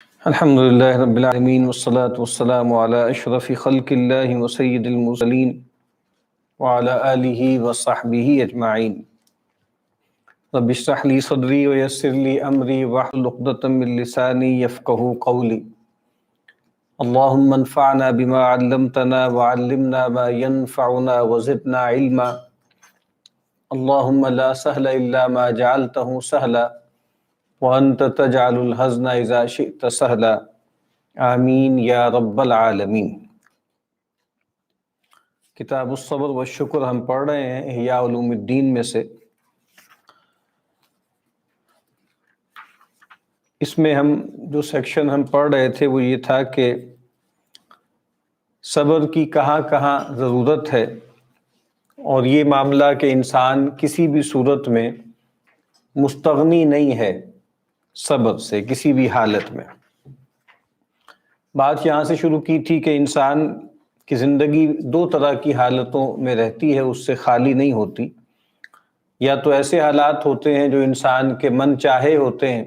الحمد لله رب العالمين والصلاة والسلام على أشرف خلق الله وسيد المرسلين وعلى آله وصحبه أجمعين. رب اشرح لي صدري ويسر لي أمري واحلل عقدة من لساني يفقهوا قولي. اللهم انفعنا بما علمتنا وعلمنا ما ينفعنا وزدنا علما. اللهم لا سهل إلا ما جعلته سهلا وأنت تجعل الحزن إذا شئت سهلا. آمین یا رب العالمین۔ کتاب الصبر والشکر ہم پڑھ رہے ہیں احیاء علوم الدین میں سے۔ اس میں جو سیکشن ہم پڑھ رہے تھے وہ یہ تھا کہ صبر کی کہاں کہاں ضرورت ہے، اور یہ معاملہ کہ انسان کسی بھی صورت میں مستغنی نہیں ہے صبر سے، کسی بھی حالت میں۔ بات یہاں سے شروع کی تھی کہ انسان کی زندگی دو طرح کی حالتوں میں رہتی ہے، اس سے خالی نہیں ہوتی۔ یا تو ایسے حالات ہوتے ہیں جو انسان کے من چاہے ہوتے ہیں،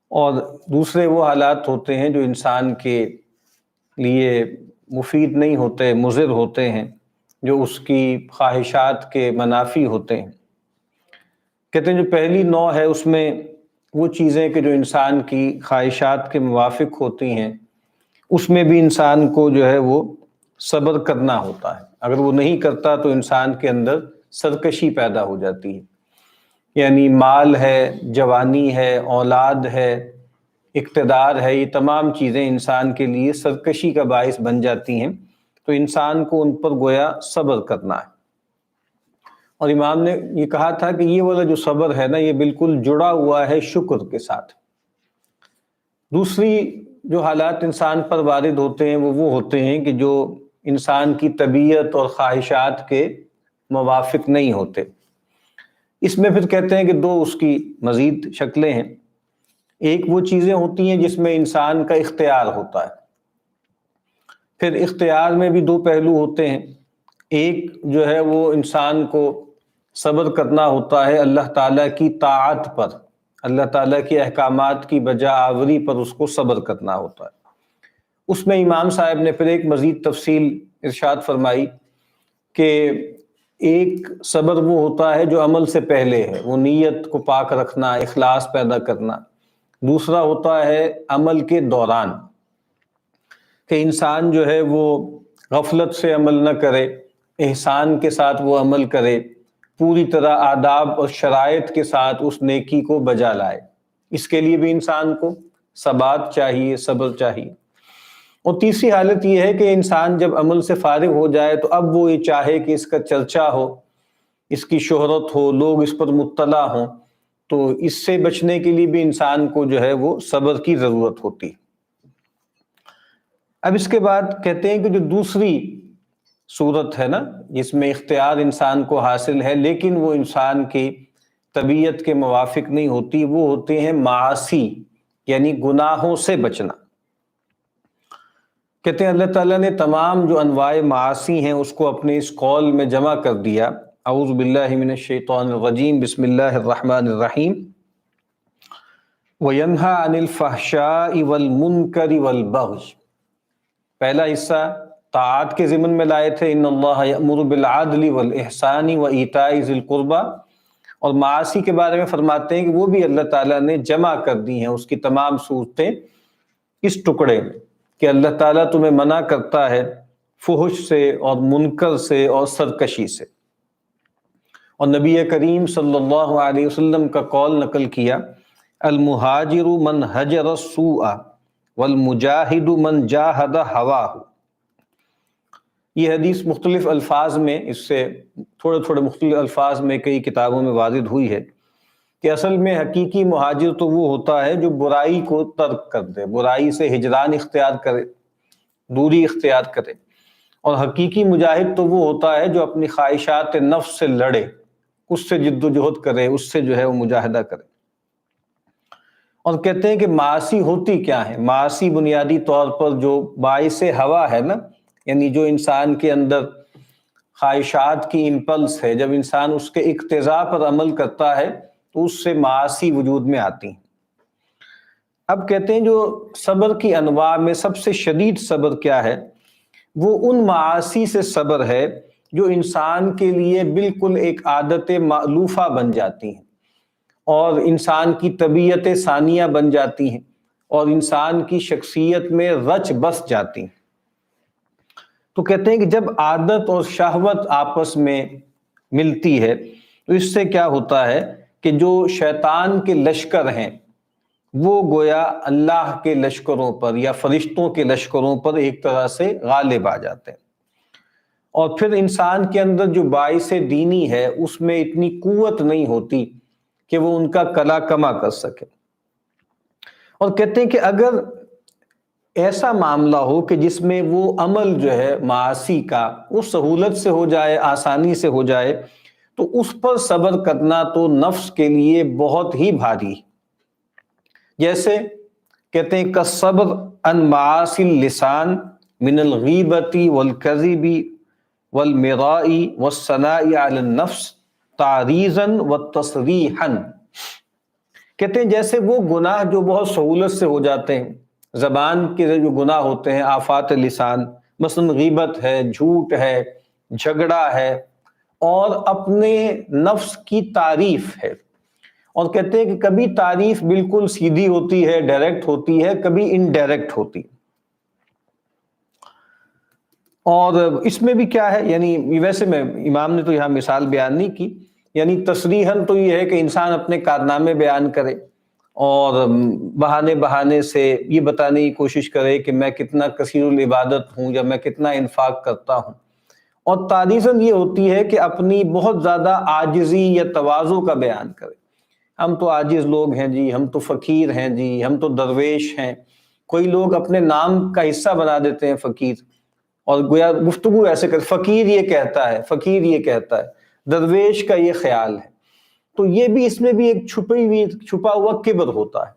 اور دوسرے وہ حالات ہوتے ہیں جو انسان کے لیے مفید نہیں ہوتے، مضر ہوتے ہیں، جو اس کی خواہشات کے منافی ہوتے ہیں۔ کہتے ہیں جو پہلی نوع ہے اس میں وہ چیزیں کہ جو انسان کی خواہشات کے موافق ہوتی ہیں، اس میں بھی انسان کو جو ہے وہ صبر کرنا ہوتا ہے۔ اگر وہ نہیں کرتا تو انسان کے اندر سرکشی پیدا ہو جاتی ہے۔ یعنی مال ہے، جوانی ہے، اولاد ہے، اقتدار ہے، یہ تمام چیزیں انسان کے لیے سرکشی کا باعث بن جاتی ہیں، تو انسان کو ان پر گویا صبر کرنا ہے۔ اور امام نے یہ کہا تھا کہ یہ والا جو صبر ہے نا، یہ بالکل جڑا ہوا ہے شکر کے ساتھ۔ دوسری جو حالات انسان پر وارد ہوتے ہیں وہ ہوتے ہیں کہ جو انسان کی طبیعت اور خواہشات کے موافق نہیں ہوتے۔ اس میں پھر کہتے ہیں کہ دو اس کی مزید شکلیں ہیں۔ ایک وہ چیزیں ہوتی ہیں جس میں انسان کا اختیار ہوتا ہے۔ پھر اختیار میں بھی دو پہلو ہوتے ہیں۔ ایک جو ہے وہ انسان کو صبر کرنا ہوتا ہے اللہ تعالیٰ کی طاعت پر، اللہ تعالیٰ کے احکامات کی بجا آوری پر اس کو صبر کرنا ہوتا ہے۔ اس میں امام صاحب نے پھر ایک مزید تفصیل ارشاد فرمائی کہ ایک صبر وہ ہوتا ہے جو عمل سے پہلے ہے، وہ نیت کو پاک رکھنا، اخلاص پیدا کرنا۔ دوسرا ہوتا ہے عمل کے دوران، کہ انسان جو ہے وہ غفلت سے عمل نہ کرے، احسان کے ساتھ وہ عمل کرے، پوری طرح آداب اور شرائط کے ساتھ اس نیکی کو بجا لائے۔ اس کے لیے بھی انسان کو ثبات چاہیے، صبر چاہیے۔ اور تیسری حالت یہ ہے کہ انسان جب عمل سے فارغ ہو جائے تو اب وہ یہ چاہے کہ اس کا چرچا ہو، اس کی شہرت ہو، لوگ اس پر مطلع ہوں، تو اس سے بچنے کے لیے بھی انسان کو جو ہے وہ صبر کی ضرورت ہوتی۔ اب اس کے بعد کہتے ہیں کہ جو دوسری صورت ہے نا، جس میں اختیار انسان کو حاصل ہے لیکن وہ انسان کی طبیعت کے موافق نہیں ہوتی، وہ ہوتے ہیں معاصی، یعنی گناہوں سے بچنا۔ کہتے ہیں اللہ تعالیٰ نے تمام جو انواع معاصی ہیں اس کو اپنے اس قول میں جمع کر دیا۔ اعوذ باللہ من الشیطان الرجیم، بسم اللہ الرحمن الرحیم۔ وَيَنْهَا عَنِ الْفَحْشَاءِ وَالْمُنْكَرِ وَالْبَغْيِ۔ پہلا حصہ طاعات کے ضمن میں لائے تھے، ان اللہ یأمر بالعدل والإحسان وإیتاء ذی القربى، اور معاصی کے بارے میں فرماتے ہیں کہ وہ بھی اللہ تعالیٰ نے جمع کر دی ہیں، اس کی تمام صورتیں اس ٹکڑے میں، کہ اللہ تعالیٰ تمہیں منع کرتا ہے فحش سے اور منکر سے اور سرکشی سے۔ اور نبی کریم صلی اللہ علیہ وسلم کا قول نقل کیا، المہاجر من ہجر السوء والمجاہد من جاہد ہواہ۔ یہ حدیث مختلف الفاظ میں، اس سے تھوڑے مختلف الفاظ میں کئی کتابوں میں وارد ہوئی ہے کہ اصل میں حقیقی مہاجر تو وہ ہوتا ہے جو برائی کو ترک کر دے، برائی سے ہجران اختیار کرے، دوری اختیار کرے۔ اور حقیقی مجاہد تو وہ ہوتا ہے جو اپنی خواہشات نفس سے لڑے، اس سے جد و جہد کرے، اس سے جو ہے وہ مجاہدہ کرے۔ اور کہتے ہیں کہ معاصی ہوتی کیا ہے؟ معاصی بنیادی طور پر جو باعث ہوا ہے نا، یعنی جو انسان کے اندر خواہشات کی امپلس ہے، جب انسان اس کے اقتضاء پر عمل کرتا ہے تو اس سے معاصی وجود میں آتی ہیں۔ اب کہتے ہیں جو صبر کی انواع میں سب سے شدید صبر کیا ہے؟ وہ ان معاصی سے صبر ہے جو انسان کے لیے بالکل ایک عادت مألوفہ بن جاتی ہیں اور انسان کی طبیعت ثانیہ بن جاتی ہیں اور انسان کی شخصیت میں رچ بس جاتی ہیں۔ تو کہتے ہیں کہ جب عادت اور شہوت آپس میں ملتی ہے تو اس سے کیا ہوتا ہے کہ جو شیطان کے لشکر ہیں وہ گویا اللہ کے لشکروں پر یا فرشتوں کے لشکروں پر ایک طرح سے غالب آ جاتے ہیں، اور پھر انسان کے اندر جو باعث دینی ہے اس میں اتنی قوت نہیں ہوتی کہ وہ ان کا کلا کما کر سکے۔ اور کہتے ہیں کہ اگر ایسا معاملہ ہو کہ جس میں وہ عمل جو ہے معاصی کا وہ سہولت سے ہو جائے، آسانی سے ہو جائے، تو اس پر صبر کرنا تو نفس کے لیے بہت ہی بھاری۔ جیسے کہتے ہیں کالصبر عن معاصی اللسان من الغیبۃ والکذب والمراء والثناء علی النفس تعریضا وتصریحا۔ کہتے ہیں جیسے وہ گناہ جو بہت سہولت سے ہو جاتے ہیں، زبان کے جو گناہ ہوتے ہیں، آفات لسان، مثلا غیبت ہے، جھوٹ ہے، جھگڑا ہے، اور اپنے نفس کی تعریف ہے۔ اور کہتے ہیں کہ کبھی تعریف بالکل سیدھی ہوتی ہے، ڈائریکٹ ہوتی ہے، کبھی انڈائریکٹ ہوتی ہے۔ اور اس میں بھی کیا ہے، یعنی ویسے میں امام نے تو یہاں مثال بیان نہیں کی، یعنی تصریحاً تو یہ ہے کہ انسان اپنے کارنامے بیان کرے اور بہانے سے یہ بتانے کی کوشش کرے کہ میں کتنا کثیر العبادت ہوں یا میں کتنا انفاق کرتا ہوں۔ اور تعریضاً یہ ہوتی ہے کہ اپنی بہت زیادہ عاجزی یا تواضع کا بیان کرے، ہم تو عاجز لوگ ہیں جی، ہم تو فقیر ہیں جی، ہم تو درویش ہیں۔ کوئی لوگ اپنے نام کا حصہ بنا دیتے ہیں فقیر، اور گویا گفتگو ایسے کر، فقیر یہ کہتا ہے، فقیر یہ کہتا ہے، درویش کا یہ خیال ہے۔ تو یہ بھی اس میں بھی ایک چھپا ہوا کبر ہوتا ہے،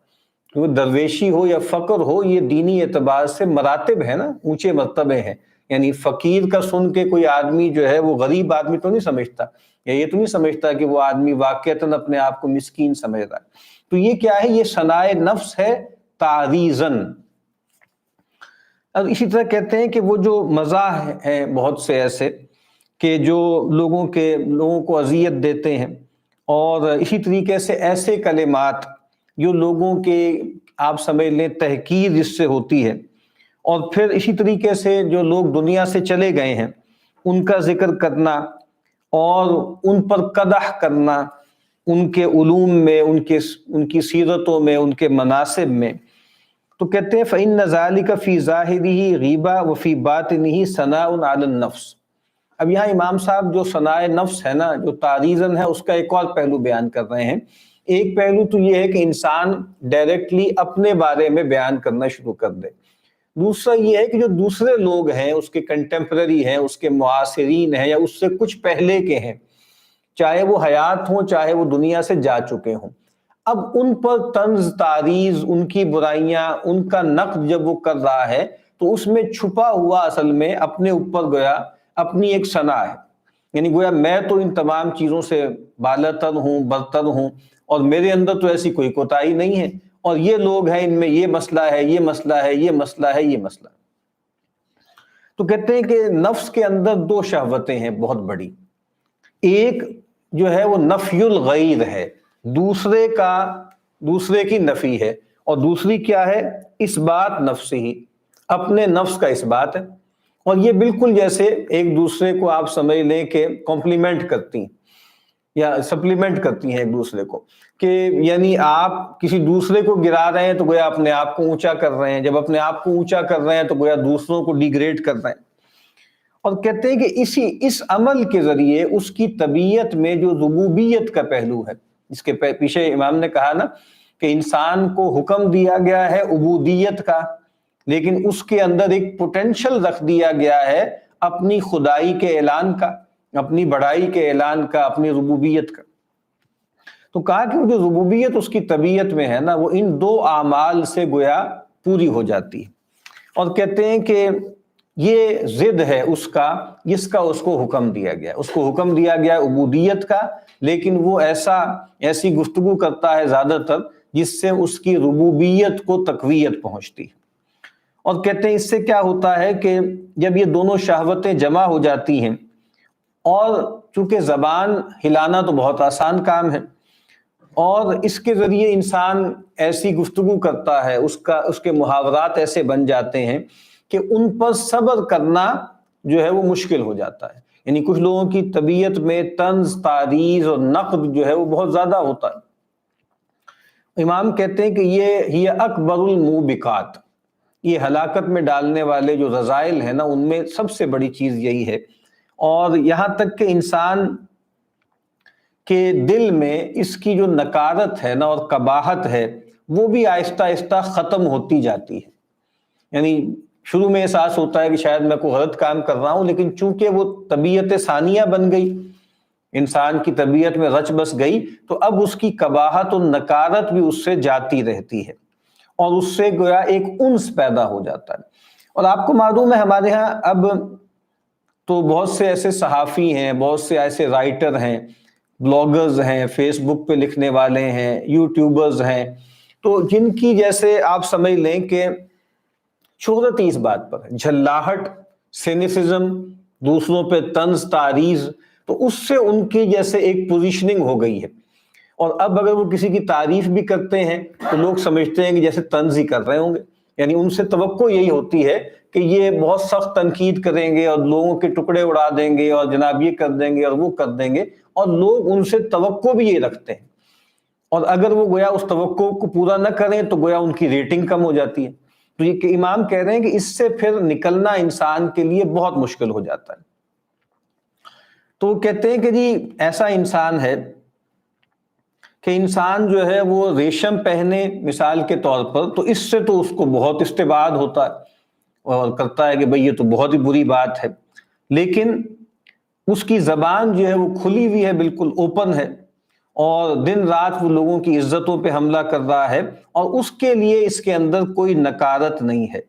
کہ وہ درویشی ہو یا فقر ہو، یہ دینی اعتبار سے مراتب ہے نا، اونچے مرتبے ہیں۔ یعنی فقیر کا سن کے کوئی آدمی جو ہے وہ غریب آدمی تو نہیں سمجھتا، یا یہ تو نہیں سمجھتا کہ وہ آدمی واقعتاً اپنے آپ کو مسکین سمجھ رہا ہے۔ تو یہ کیا ہے، یہ ثنائے نفس ہے تعریضاً۔ اور اسی طرح کہتے ہیں کہ وہ جو مزاح ہیں بہت سے ایسے کہ جو لوگوں کو اذیت دیتے ہیں، اور اسی طریقے سے ایسے کلمات جو لوگوں کے آپ سمجھ لیں تحقیر جس سے ہوتی ہے، اور پھر اسی طریقے سے جو لوگ دنیا سے چلے گئے ہیں ان کا ذکر کرنا اور ان پر قدح کرنا، ان کے علوم میں، ان کی سیرتوں میں، ان کے مناصب میں۔ تو کہتے ہیں فَإِنَّ ذَلِكَ فِي ظَاهِرِهِ غِیبَةٌ وَفِي بَاطِنِهِ ثَنَاءٌ عَلَى النَّفْسِ۔ اب یہاں امام صاحب جو ثناء نفس ہے نا، جو تعریضاً ہے، اس کا ایک اور پہلو بیان کر رہے ہیں۔ ایک پہلو تو یہ ہے کہ انسان ڈائریکٹلی اپنے بارے میں بیان کرنا شروع کر دے۔ دوسرا یہ ہے کہ جو دوسرے لوگ ہیں، اس کے کنٹمپرری ہیں، اس کے معاصرین ہیں، یا اس سے کچھ پہلے کے ہیں، چاہے وہ حیات ہوں چاہے وہ دنیا سے جا چکے ہوں، اب ان پر طنز تعریض، ان کی برائیاں، ان کا نقد جب وہ کر رہا ہے تو اس میں چھپا ہوا اصل میں اپنے اوپر گویا اپنی ایک ثنا ہے، یعنی گویا میں تو ان تمام چیزوں سے بالاتر ہوں، برتر ہوں، اور میرے اندر تو ایسی کوئی کوتاہی نہیں ہے، اور یہ لوگ ہیں، ان میں یہ مسئلہ ہے، یہ مسئلہ ہے، یہ مسئلہ ہے، یہ مسئلہ ہے۔ تو کہتے ہیں کہ نفس کے اندر دو شہوتیں ہیں بہت بڑی، ایک جو ہے وہ نفی الغیر ہے، دوسرے کی نفی ہے، اور دوسری کیا ہے، اثبات نفسی، اپنے نفس کا اثبات ہے۔ اور یہ بالکل جیسے ایک دوسرے کو آپ سمجھ لیں کہ کمپلیمنٹ کرتی ہیں یا سپلیمنٹ کرتی ہیں ایک دوسرے کو، کہ یعنی آپ کسی دوسرے کو گرا رہے ہیں تو گویا اپنے آپ کو اونچا کر رہے ہیں، جب اپنے آپ کو اونچا کر رہے ہیں تو گویا دوسروں کو ڈیگریڈ کر رہے ہیں۔ اور کہتے ہیں کہ اس عمل کے ذریعے اس کی طبیعت میں جو ربوبیت کا پہلو ہے، اس کے پیچھے امام نے کہا نا کہ انسان کو حکم دیا گیا ہے عبودیت کا، لیکن اس کے اندر ایک پوٹینشل رکھ دیا گیا ہے اپنی خدائی کے اعلان کا، اپنی بڑائی کے اعلان کا، اپنی ربوبیت کا۔ تو کہا کہ وہ جو ربوبیت اس کی طبیعت میں ہے نا، وہ ان دو اعمال سے گویا پوری ہو جاتی ہے۔ اور کہتے ہیں کہ یہ ضد ہے اس کا جس کا اس کو حکم دیا گیا، اس کو حکم دیا گیا عبودیت کا، لیکن وہ ایسی گفتگو کرتا ہے زیادہ تر جس سے اس کی ربوبیت کو تقویت پہنچتی ہے۔ اور کہتے ہیں اس سے کیا ہوتا ہے کہ جب یہ دونوں شہوتیں جمع ہو جاتی ہیں، اور چونکہ زبان ہلانا تو بہت آسان کام ہے، اور اس کے ذریعے انسان ایسی گفتگو کرتا ہے، اس کے محاورات ایسے بن جاتے ہیں کہ ان پر صبر کرنا جو ہے وہ مشکل ہو جاتا ہے۔ یعنی کچھ لوگوں کی طبیعت میں طنز، تعریض اور نقد جو ہے وہ بہت زیادہ ہوتا ہے۔ امام کہتے ہیں کہ یہ اکبر الموبقات، یہ ہلاکت میں ڈالنے والے جو رذائل ہیں نا، ان میں سب سے بڑی چیز یہی ہے۔ اور یہاں تک کہ انسان کے دل میں اس کی جو نکارت ہے نا اور قباحت ہے، وہ بھی آہستہ آہستہ ختم ہوتی جاتی ہے۔ یعنی شروع میں احساس ہوتا ہے کہ شاید میں کوئی غلط کام کر رہا ہوں، لیکن چونکہ وہ طبیعت ثانیہ بن گئی، انسان کی طبیعت میں رچ بس گئی، تو اب اس کی قباحت اور نکارت بھی اس سے جاتی رہتی ہے، اور اس سے گویا ایک انس پیدا ہو جاتا ہے۔ اور آپ کو معلوم ہے ہمارے ہاں اب تو بہت سے ایسے صحافی ہیں، بہت سے ایسے رائٹر ہیں، بلاگرز ہیں، فیس بک پہ لکھنے والے ہیں، یوٹیوبرز ہیں، تو جن کی جیسے آپ سمجھ لیں کہ شہرت ہی اس بات پر ہے، جھلاہٹ، سینیسزم، دوسروں پہ طنز، تعریض، تو اس سے ان کی جیسے ایک پوزیشننگ ہو گئی ہے۔ اور اب اگر وہ کسی کی تعریف بھی کرتے ہیں تو لوگ سمجھتے ہیں کہ جیسے طنز ہی کر رہے ہوں گے، یعنی ان سے توقع یہی ہوتی ہے کہ یہ بہت سخت تنقید کریں گے اور لوگوں کے ٹکڑے اڑا دیں گے اور جناب یہ کر دیں گے اور وہ کر دیں گے، اور لوگ ان سے توقع بھی یہ رکھتے ہیں، اور اگر وہ گویا اس توقع کو پورا نہ کریں تو گویا ان کی ریٹنگ کم ہو جاتی ہے۔ تو یہ کہ امام کہہ رہے ہیں کہ اس سے پھر نکلنا انسان کے لیے بہت مشکل ہو جاتا ہے۔ تو وہ کہتے ہیں کہ جی ایسا انسان ہے کہ انسان جو ہے وہ ریشم پہنے مثال کے طور پر، تو اس سے تو اس کو بہت استبعاد ہوتا ہے اور کرتا ہے کہ بھئی یہ تو بہت ہی بری بات ہے، لیکن اس کی زبان جو ہے وہ کھلی ہوئی ہے، بالکل اوپن ہے، اور دن رات وہ لوگوں کی عزتوں پہ حملہ کر رہا ہے، اور اس کے لیے اس کے اندر کوئی نکارت نہیں ہے۔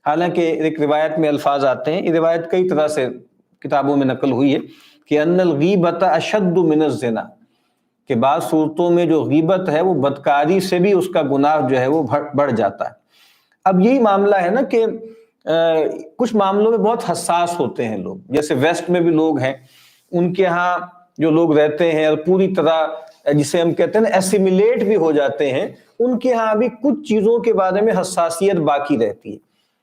حالانکہ ایک روایت میں الفاظ آتے ہیں، یہ روایت کئی طرح سے کتابوں میں نقل ہوئی ہے کہ ان الغیبۃ اشد من الزنا، کہ بعض صورتوں میں جو غیبت ہے وہ بدکاری سے بھی اس کا گناہ جو ہے وہ بڑھ جاتا ہے۔ اب یہی معاملہ ہے نا کہ کچھ معاملوں میں بہت حساس ہوتے ہیں لوگ، جیسے ویسٹ میں بھی لوگ ہیں، ان کے ہاں جو لوگ رہتے ہیں اور پوری طرح جسے ہم کہتے ہیں نا ایسیمیلیٹ بھی ہو جاتے ہیں، ان کے ہاں بھی کچھ چیزوں کے بارے میں حساسیت باقی رہتی ہے۔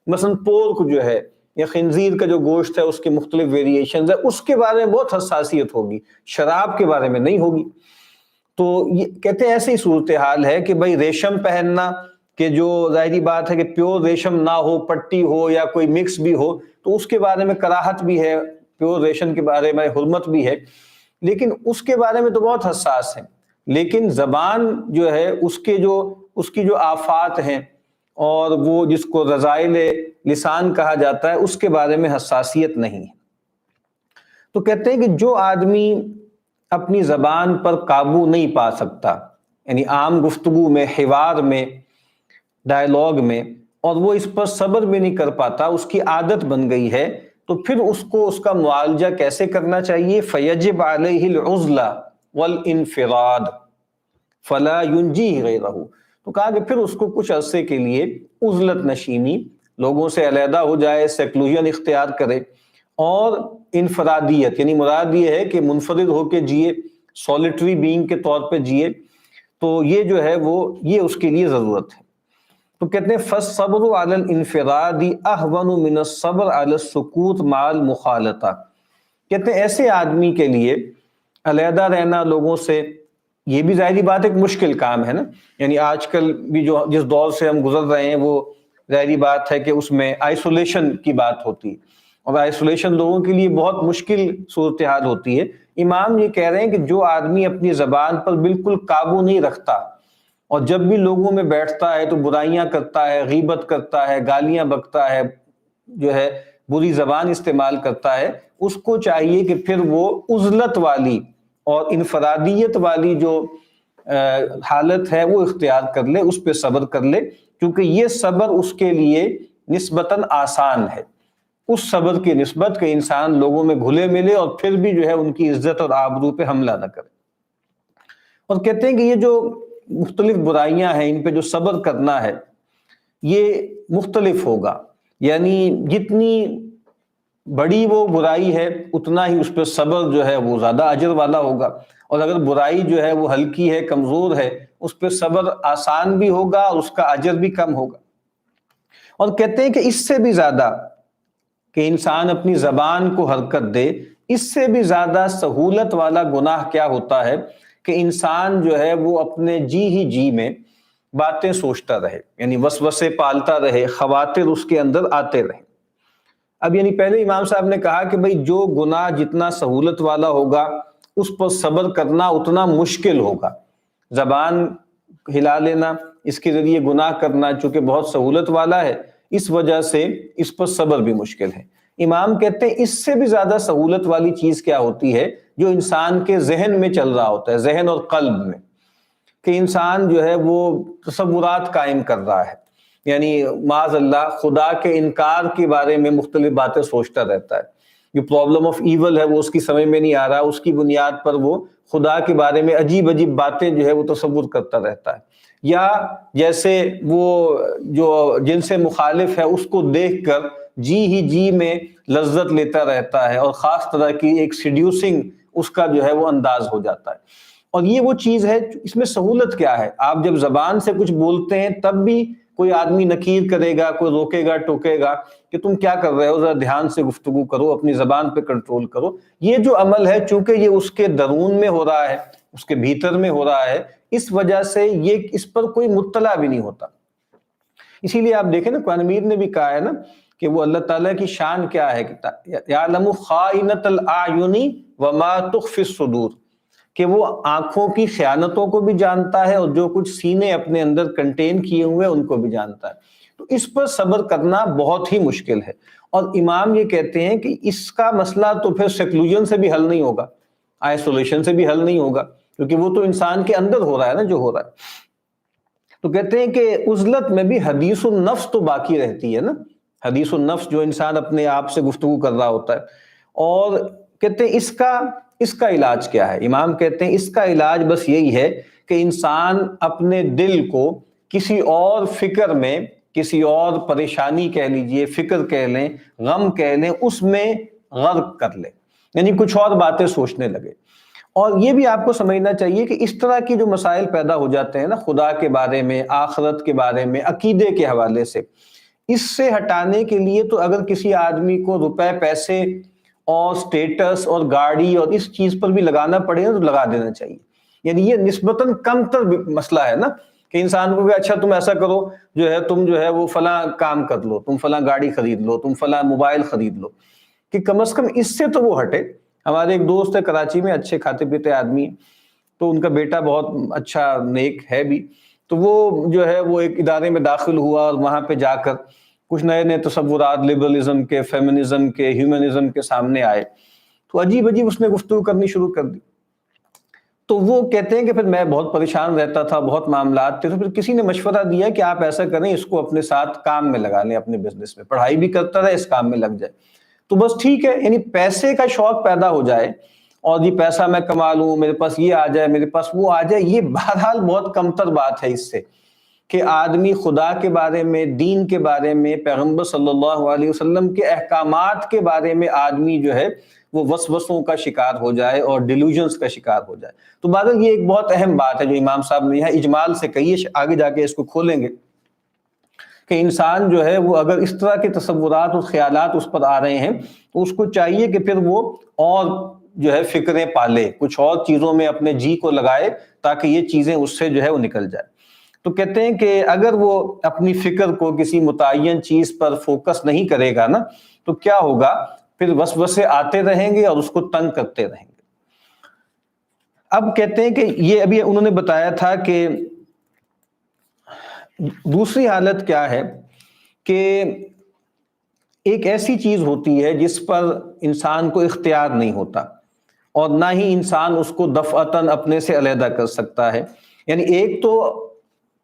مثلا پورک جو ہے یا خنزیر کا جو گوشت ہے، اس کے مختلف ویریشنز ہیں، اس کے بارے میں بہت حساسیت ہوگی، شراب کے بارے میں نہیں ہوگی۔ تو یہ کہتے ہیں ایسی صورتحال ہے کہ بھائی ریشم پہننا، کہ جو ظاہری بات ہے کہ پیور ریشم نہ ہو، پٹی ہو یا کوئی مکس بھی ہو، تو اس کے بارے میں کراہت بھی ہے، پیور ریشم کے بارے میں حرمت بھی ہے، لیکن اس کے بارے میں تو بہت حساس ہے۔ لیکن زبان جو ہے اس کی جو آفات ہیں، اور وہ جس کو رذائل لسان کہا جاتا ہے، اس کے بارے میں حساسیت نہیں ہے۔ تو کہتے ہیں کہ جو آدمی اپنی زبان پر قابو نہیں پا سکتا، یعنی عام گفتگو میں، حوار میں، ڈائیلاگ میں، اور وہ اس پر صبر بھی نہیں کر پاتا، اس کی عادت بن گئی ہے، تو پھر اس کو اس کا معالجہ کیسے کرنا چاہیے؟ فَيَجِبْ عَلَيْهِ الْعُزْلَةُ وَالْإِنْفِرَادُ فَلَا يُنْجِيهِ غَيْرَهُ۔ تو کہا کہ پھر اس کو کچھ عرصے کے لیے عزلت نشینی، لوگوں سے علیحدہ ہو جائے، سیکلوژن اختیار کرے، اور انفرادیت، یعنی مراد یہ ہے کہ منفرد ہو کے جیے، سولیٹری بینگ کے طور پہ جیے، تو یہ جو ہے وہ یہ اس کے لیے ضرورت ہے۔ تو کہتے ہیں فَالصَّبْرُ عَلَى الْإِنْفِرَادِ أَهْوَنُ مِنَ الصَّبْرِ عَلَى السُّكُوتِ مَعَ الْمُخَالَطَةِ۔ کہتے ہیں ایسے آدمی کے لیے علیحدہ رہنا لوگوں سے، یہ بھی ظاہری بات ایک مشکل کام ہے نا، یعنی آج کل بھی جو جس دور سے ہم گزر رہے ہیں، وہ ظاہری بات ہے کہ اس میں آئسولیشن کی بات ہوتی ہے، اور آئسولیشن لوگوں کے لیے بہت مشکل صورتحال ہوتی ہے۔ امام یہ کہہ رہے ہیں کہ جو آدمی اپنی زبان پر بالکل قابو نہیں رکھتا، اور جب بھی لوگوں میں بیٹھتا ہے تو برائیاں کرتا ہے، غیبت کرتا ہے، گالیاں بکتا ہے، جو ہے بری زبان استعمال کرتا ہے، اس کو چاہیے کہ پھر وہ عزلت والی اور انفرادیت والی جو حالت ہے وہ اختیار کر لے، اس پہ صبر کر لے، کیونکہ یہ صبر اس کے لیے نسبتاً آسان ہے، اس صبر کی نسبت کہ انسان لوگوں میں گھلے ملے اور پھر بھی جو ہے ان کی عزت اور آبرو پہ حملہ نہ کرے۔ اور کہتے ہیں کہ یہ جو مختلف برائیاں ہیں ان پہ جو صبر کرنا ہے یہ مختلف ہوگا، یعنی جتنی بڑی وہ برائی ہے اتنا ہی اس پہ صبر جو ہے وہ زیادہ اجر والا ہوگا، اور اگر برائی جو ہے وہ ہلکی ہے، کمزور ہے، اس پہ صبر آسان بھی ہوگا اور اس کا اجر بھی کم ہوگا۔ اور کہتے ہیں کہ اس سے بھی زیادہ کہ انسان اپنی زبان کو حرکت دے، اس سے بھی زیادہ سہولت والا گناہ کیا ہوتا ہے کہ انسان جو ہے وہ اپنے جی میں باتیں سوچتا رہے، یعنی وسوسے پالتا رہے، خواطر اس کے اندر آتے رہے۔ اب یعنی پہلے امام صاحب نے کہا کہ بھئی جو گناہ جتنا سہولت والا ہوگا اس پر صبر کرنا اتنا مشکل ہوگا۔ زبان ہلا لینا، اس کے ذریعے گناہ کرنا چونکہ بہت سہولت والا ہے، اس وجہ سے اس پر صبر بھی مشکل ہے۔ امام کہتے ہیں اس سے بھی زیادہ سہولت والی چیز کیا ہوتی ہے جو انسان کے ذہن میں چل رہا ہوتا ہے، ذہن اور قلب میں، کہ انسان جو ہے وہ تصورات قائم کر رہا ہے، یعنی معاذ اللہ خدا کے انکار کے بارے میں مختلف باتیں سوچتا رہتا ہے، جو پرابلم آف ایول ہے وہ اس کی سمجھ میں نہیں آ رہا، اس کی بنیاد پر وہ خدا کے بارے میں عجیب عجیب باتیں جو ہے وہ تصور کرتا رہتا ہے، یا جیسے وہ جو جن سے مخالف ہے اس کو دیکھ کر جی میں لذت لیتا رہتا ہے، اور خاص طرح کی ایک سیڈیوسنگ اس کا جو ہے وہ انداز ہو جاتا ہے۔ اور یہ وہ چیز ہے، اس میں سہولت کیا ہے؟ آپ جب زبان سے کچھ بولتے ہیں تب بھی کوئی آدمی نکیر کرے گا، کوئی روکے گا، ٹوکے گا کہ تم کیا کر رہے ہو، ذرا دھیان سے گفتگو کرو، اپنی زبان پہ کنٹرول کرو۔ یہ جو عمل ہے چونکہ یہ اس کے درون میں ہو رہا ہے، اس کے بھیتر میں ہو رہا ہے، اس وجہ سے یہ اس پر کوئی مطلع بھی نہیں ہوتا۔ اسی لیے آپ دیکھیں نا، قرآن مجید نے بھی کہا ہے نا کہ وہ اللہ تعالیٰ کی شان کیا ہے، یعلم خائنۃ الاعین وما تخفی الصدور، کہ وہ آنکھوں کی خیانتوں کو بھی جانتا ہے اور جو کچھ سینے اپنے اندر کنٹین کیے ہوئے ان کو بھی جانتا ہے۔ تو اس پر صبر کرنا بہت ہی مشکل ہے، اور امام یہ کہتے ہیں کہ اس کا مسئلہ تو پھر سیکلوژن سے بھی حل نہیں ہوگا، آئسولیشن سے بھی حل نہیں ہوگا، کیونکہ وہ تو انسان کے اندر ہو رہا ہے نا جو ہو رہا ہے۔ تو کہتے ہیں کہ عزلت میں بھی حدیث النفس تو باقی رہتی ہے نا، حدیث النفس جو انسان اپنے آپ سے گفتگو کر رہا ہوتا ہے۔ اور کہتے ہیں اس کا علاج کیا ہے؟ امام کہتے ہیں اس کا علاج بس یہی ہے کہ انسان اپنے دل کو کسی اور فکر میں، کسی اور پریشانی کہہ لیجئے، فکر کہہ لیں، غم کہہ لیں، اس میں غرق کر لے، یعنی کچھ اور باتیں سوچنے لگے۔ اور یہ بھی آپ کو سمجھنا چاہیے کہ اس طرح کی جو مسائل پیدا ہو جاتے ہیں نا، خدا کے بارے میں، آخرت کے بارے میں، عقیدے کے حوالے سے، اس سے ہٹانے کے لیے تو اگر کسی آدمی کو روپے، پیسے اور سٹیٹس اور گاڑی اور اس چیز پر بھی لگانا پڑے تو لگا دینا چاہیے۔ یعنی یہ نسبتاً کم تر مسئلہ ہے نا، کہ انسان کو کہ اچھا تم ایسا کرو، تم جو ہے وہ فلاں کام کر لو، تم فلاں گاڑی خرید لو، تم فلاں موبائل خرید لو، کہ کم از کم اس سے تو وہ ہٹے۔ ہمارے ایک دوست ہے کراچی میں، اچھے کھاتے پیتے آدمی، تو ان کا بیٹا بہت اچھا نیک ہے بھی، تو وہ جو ہے وہ ایک ادارے میں داخل ہوا اور وہاں پہ جا کر کچھ نئے تصورات لبرلزم کے، فیمنزم کے، ہیومنزم کے سامنے آئے، تو عجیب اس نے گفتگو کرنی شروع کر دی۔ تو وہ کہتے ہیں کہ پھر میں بہت پریشان رہتا تھا، بہت معاملات تھے، تو پھر کسی نے مشورہ دیا کہ آپ ایسا کریں، اس کو اپنے ساتھ کام میں لگا لیں، اپنے بزنس میں، پڑھائی بھی کرتا رہے، اس کام میں لگ جائے۔ تو بس ٹھیک ہے، یعنی پیسے کا شوق پیدا ہو جائے اور یہ پیسہ میں کما لوں، میرے پاس یہ آ جائے، میرے پاس وہ آ جائے، یہ بہرحال بہت کمتر بات ہے اس سے کہ آدمی خدا کے بارے میں، دین کے بارے میں، پیغمبر صلی اللہ علیہ وسلم کے احکامات کے بارے میں آدمی جو ہے وہ وسوسوں کا شکار ہو جائے اور ڈیلوژنز کا شکار ہو جائے۔ تو بہرحال یہ ایک بہت اہم بات ہے جو امام صاحب نے یہاں اجمال سے کہی ہے، آگے جا کے اس کو کھولیں گے کہ انسان جو ہے وہ اگر اس طرح کے تصورات اور خیالات اس پر آ رہے ہیں تو اس کو چاہیے کہ پھر وہ اور جو ہے فکریں پالے، کچھ اور چیزوں میں اپنے جی کو لگائے تاکہ یہ چیزیں اس سے جو ہے وہ نکل جائے۔ تو کہتے ہیں کہ اگر وہ اپنی فکر کو کسی متعین چیز پر فوکس نہیں کرے گا نا تو کیا ہوگا، پھر وسوسے آتے رہیں گے اور اس کو تنگ کرتے رہیں گے۔ اب کہتے ہیں کہ یہ ابھی انہوں نے بتایا تھا کہ دوسری حالت کیا ہے کہ ایک ایسی چیز ہوتی ہے جس پر انسان کو اختیار نہیں ہوتا اور نہ ہی انسان اس کو دفعتاً اپنے سے علیحدہ کر سکتا ہے۔ یعنی ایک تو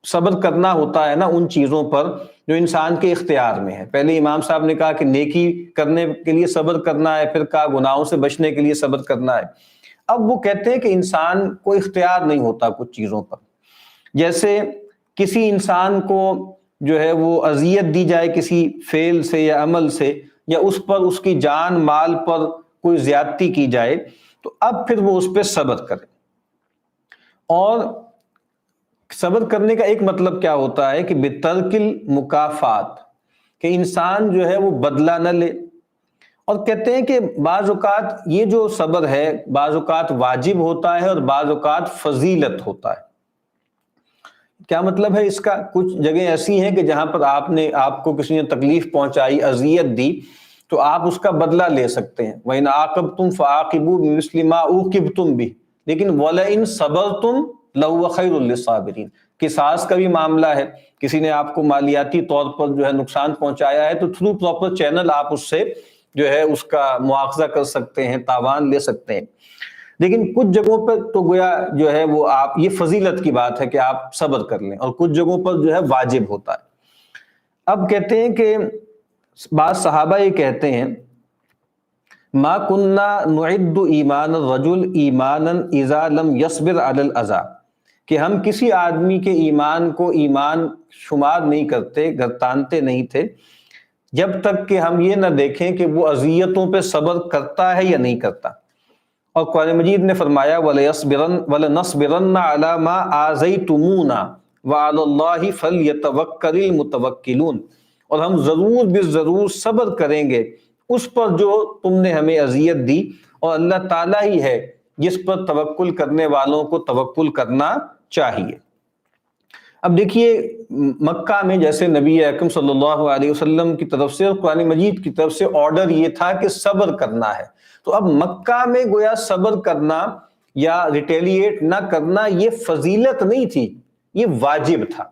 صبر کرنا ہوتا ہے نا ان چیزوں پر جو انسان کے اختیار میں ہے۔ پہلے امام صاحب نے کہا کہ نیکی کرنے کے لیے صبر کرنا ہے، پھر کہا گناہوں سے بچنے کے لیے صبر کرنا ہے۔ اب وہ کہتے ہیں کہ انسان کو اختیار نہیں ہوتا کچھ چیزوں پر، جیسے کسی انسان کو جو ہے وہ اذیت دی جائے کسی فعل سے یا عمل سے، یا اس پر اس کی جان مال پر کوئی زیادتی کی جائے، تو اب پھر وہ اس پہ صبر کرے۔ اور صبر کرنے کا ایک مطلب کیا ہوتا ہے کہ بترک المکافات، کہ انسان جو ہے وہ بدلہ نہ لے۔ اور کہتے ہیں کہ بعض اوقات یہ جو صبر ہے بعض اوقات واجب ہوتا ہے اور بعض اوقات فضیلت ہوتا ہے۔ کیا مطلب ہے اس کا؟ کچھ جگہیں ایسی ہیں کہ جہاں پر آپ کو کسی نے تکلیف پہنچائی، اذیت دی، تو آپ اس کا بدلہ لے سکتے ہیں۔ وَإِنْ عَاقَبْتُمْ فَعَاقِبُوا بِمِثْلِ مَا عُوقِبْتُمْ بِهِ، لیکن وَلَئِنْ صَبَرْتُمْ لَهُوَ خَيْرٌ لِّلصَّابِرِينَ، قصاص کا بھی معاملہ ہے، کسی نے آپ کو مالیاتی طور پر جو ہے نقصان پہنچایا ہے تو تھرو پراپر چینل آپ اس سے جو ہے اس کا مواخذہ کر سکتے ہیں، تاوان لے سکتے ہیں۔ لیکن کچھ جگہوں پر تو گویا جو ہے وہ آپ، یہ فضیلت کی بات ہے کہ آپ صبر کر لیں، اور کچھ جگہوں پر جو ہے واجب ہوتا ہے۔ اب کہتے ہیں کہ بعض صحابہ یہ کہتے ہیں ما کننا نعد ایمان الرجل ایمانا اذا لم یصبر علی الاذی، کہ ہم کسی آدمی کے ایمان کو ایمان شمار نہیں کرتے، گردانتے نہیں تھے جب تک کہ ہم یہ نہ دیکھیں کہ وہ اذیتوں پہ صبر کرتا ہے یا نہیں کرتا۔ اور قرآن مجید نے فرمایا وَلَنَصْبِرَنَّ عَلَى مَا آذَيْتُمُونَا وَعَلَى اللَّهِ فَلْيَتَوَكَّلِ الْمُتَوَكِّلُونَ، اور ہم ضرور بالضرور صبر کریں گے اس پر جو تم نے ہمیں اذیت دی، اور اللہ تعالیٰ ہی ہے جس پر توکل کرنے والوں کو توکل کرنا چاہیے۔ اب دیکھیے مکہ میں جیسے نبی اکرم صلی اللہ علیہ وسلم کی طرف سے اور قرآن مجید کی طرف سے آرڈر یہ تھا کہ صبر کرنا ہے، تو اب مکہ میں گویا صبر کرنا یا ریٹیلیٹ نہ کرنا یہ فضیلت نہیں تھی، یہ واجب تھا۔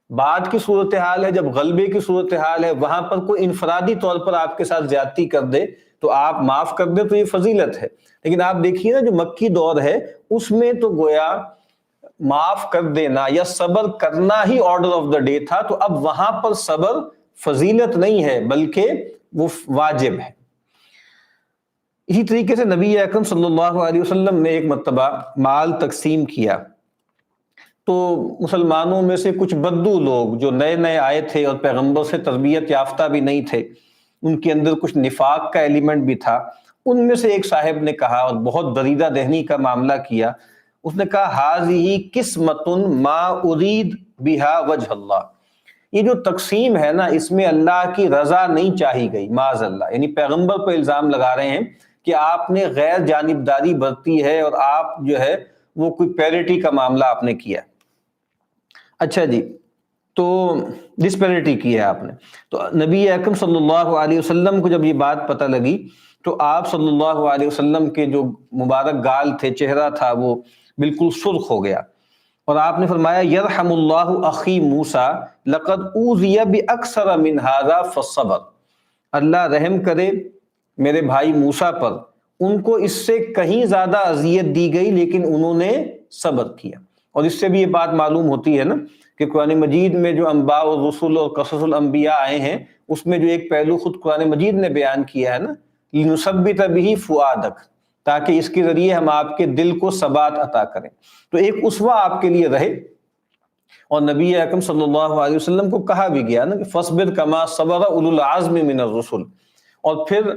بعد کی صورتحال ہے، جب غلبے کی صورتحال ہے، وہاں پر کوئی انفرادی طور پر آپ کے ساتھ زیادتی کر دے تو آپ معاف کر دیں تو یہ فضیلت ہے۔ لیکن آپ دیکھیے نا جو مکی دور ہے اس میں تو گویا معاف کر دینا یا صبر کرنا ہی آرڈر آف دا ڈے تھا، تو اب وہاں پر صبر فضیلت نہیں ہے بلکہ وہ واجب ہے۔ اسی طریقے سے نبی اکرم صلی اللہ علیہ وسلم نے ایک مرتبہ مال تقسیم کیا، تو مسلمانوں میں سے کچھ بدو لوگ جو نئے نئے آئے تھے اور پیغمبر سے تربیت یافتہ بھی نہیں تھے، ان کے اندر کچھ نفاق کا ایلیمنٹ بھی تھا، ان میں سے ایک صاحب نے کہا اور بہت دریدہ دہنی کا معاملہ کیا، اس نے کہا ہذہ قسمۃ ما ارید بہا وجہ اللہ، یہ جو تقسیم ہے نا اس میں اللہ کی رضا نہیں چاہی گئی، معاذ اللہ، یعنی پیغمبر پہ الزام لگا رہے ہیں کہ آپ نے غیر جانبداری برتی ہے اور آپ جو ہے وہ کوئی پیرٹی کا معاملہ آپ نے کیا۔ اچھا جی، تو ڈسپیرٹی کی ہے آپ نے۔ تو نبی اکرم صلی اللہ علیہ وسلم کو جب یہ بات پتہ لگی تو آپ صلی اللہ علیہ وسلم کے جو مبارک گال تھے، چہرہ تھا، وہ بالکل سرخ ہو گیا، اور آپ نے فرمایا یرحم اللہ اخی موسیٰ لقد اوذی باکثر من ھذا فصبر، اللہ رحم کرے میرے بھائی موسیٰ پر، ان کو اس سے کہیں زیادہ اذیت دی گئی لیکن انہوں نے صبر کیا۔ اور اس سے بھی یہ بات معلوم ہوتی ہے نا کہ قرآن مجید میں جو انباء والرسل اور قصص الانبیاء آئے ہیں اس میں جو ایک پہلو خود قرآن مجید نے بیان کیا ہے نا، لنثبت بہ فؤادک، تاکہ اس کے ذریعے ہم آپ کے دل کو ثبات عطا کریں، تو ایک اسوہ آپ کے لیے رہے۔ اور نبی اکرم صلی اللہ علیہ وسلم کو کہا بھی گیا نا کہ فاصبر کما صبر اولو العزم من الرسل، اور پھر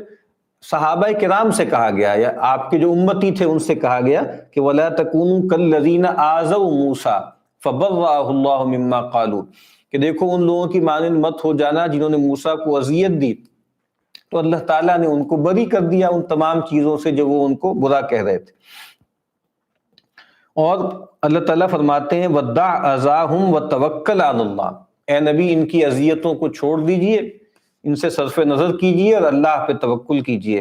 صحابہ کرام سے کہا گیا یا آپ کے جو امتی تھے ان سے کہا گیا کہ وَلَا تَكُونُوا كَالَّذِينَ آذَوْا مُوسَىٰ فَبَرَّأَهُ اللَّهُ مِمَّا قَالُوا، کہ دیکھو ان لوگوں کی مانند مت ہو جانا جنہوں نے موسیٰ کو اذیت دی، تو اللہ تعالیٰ نے ان کو بری کر دیا ان تمام چیزوں سے جو وہ ان کو برا کہہ رہے تھے۔ اور اللہ تعالیٰ فرماتے ہیں وَدَّعْ أَذَاهُمْ وَتَوَكَّلْ عَلَى اللَّهِ، اے نبی ان کی اذیتوں کو چھوڑ دیجئے، ان سے صرف نظر کیجئے اور اللہ پہ توکل کیجئے۔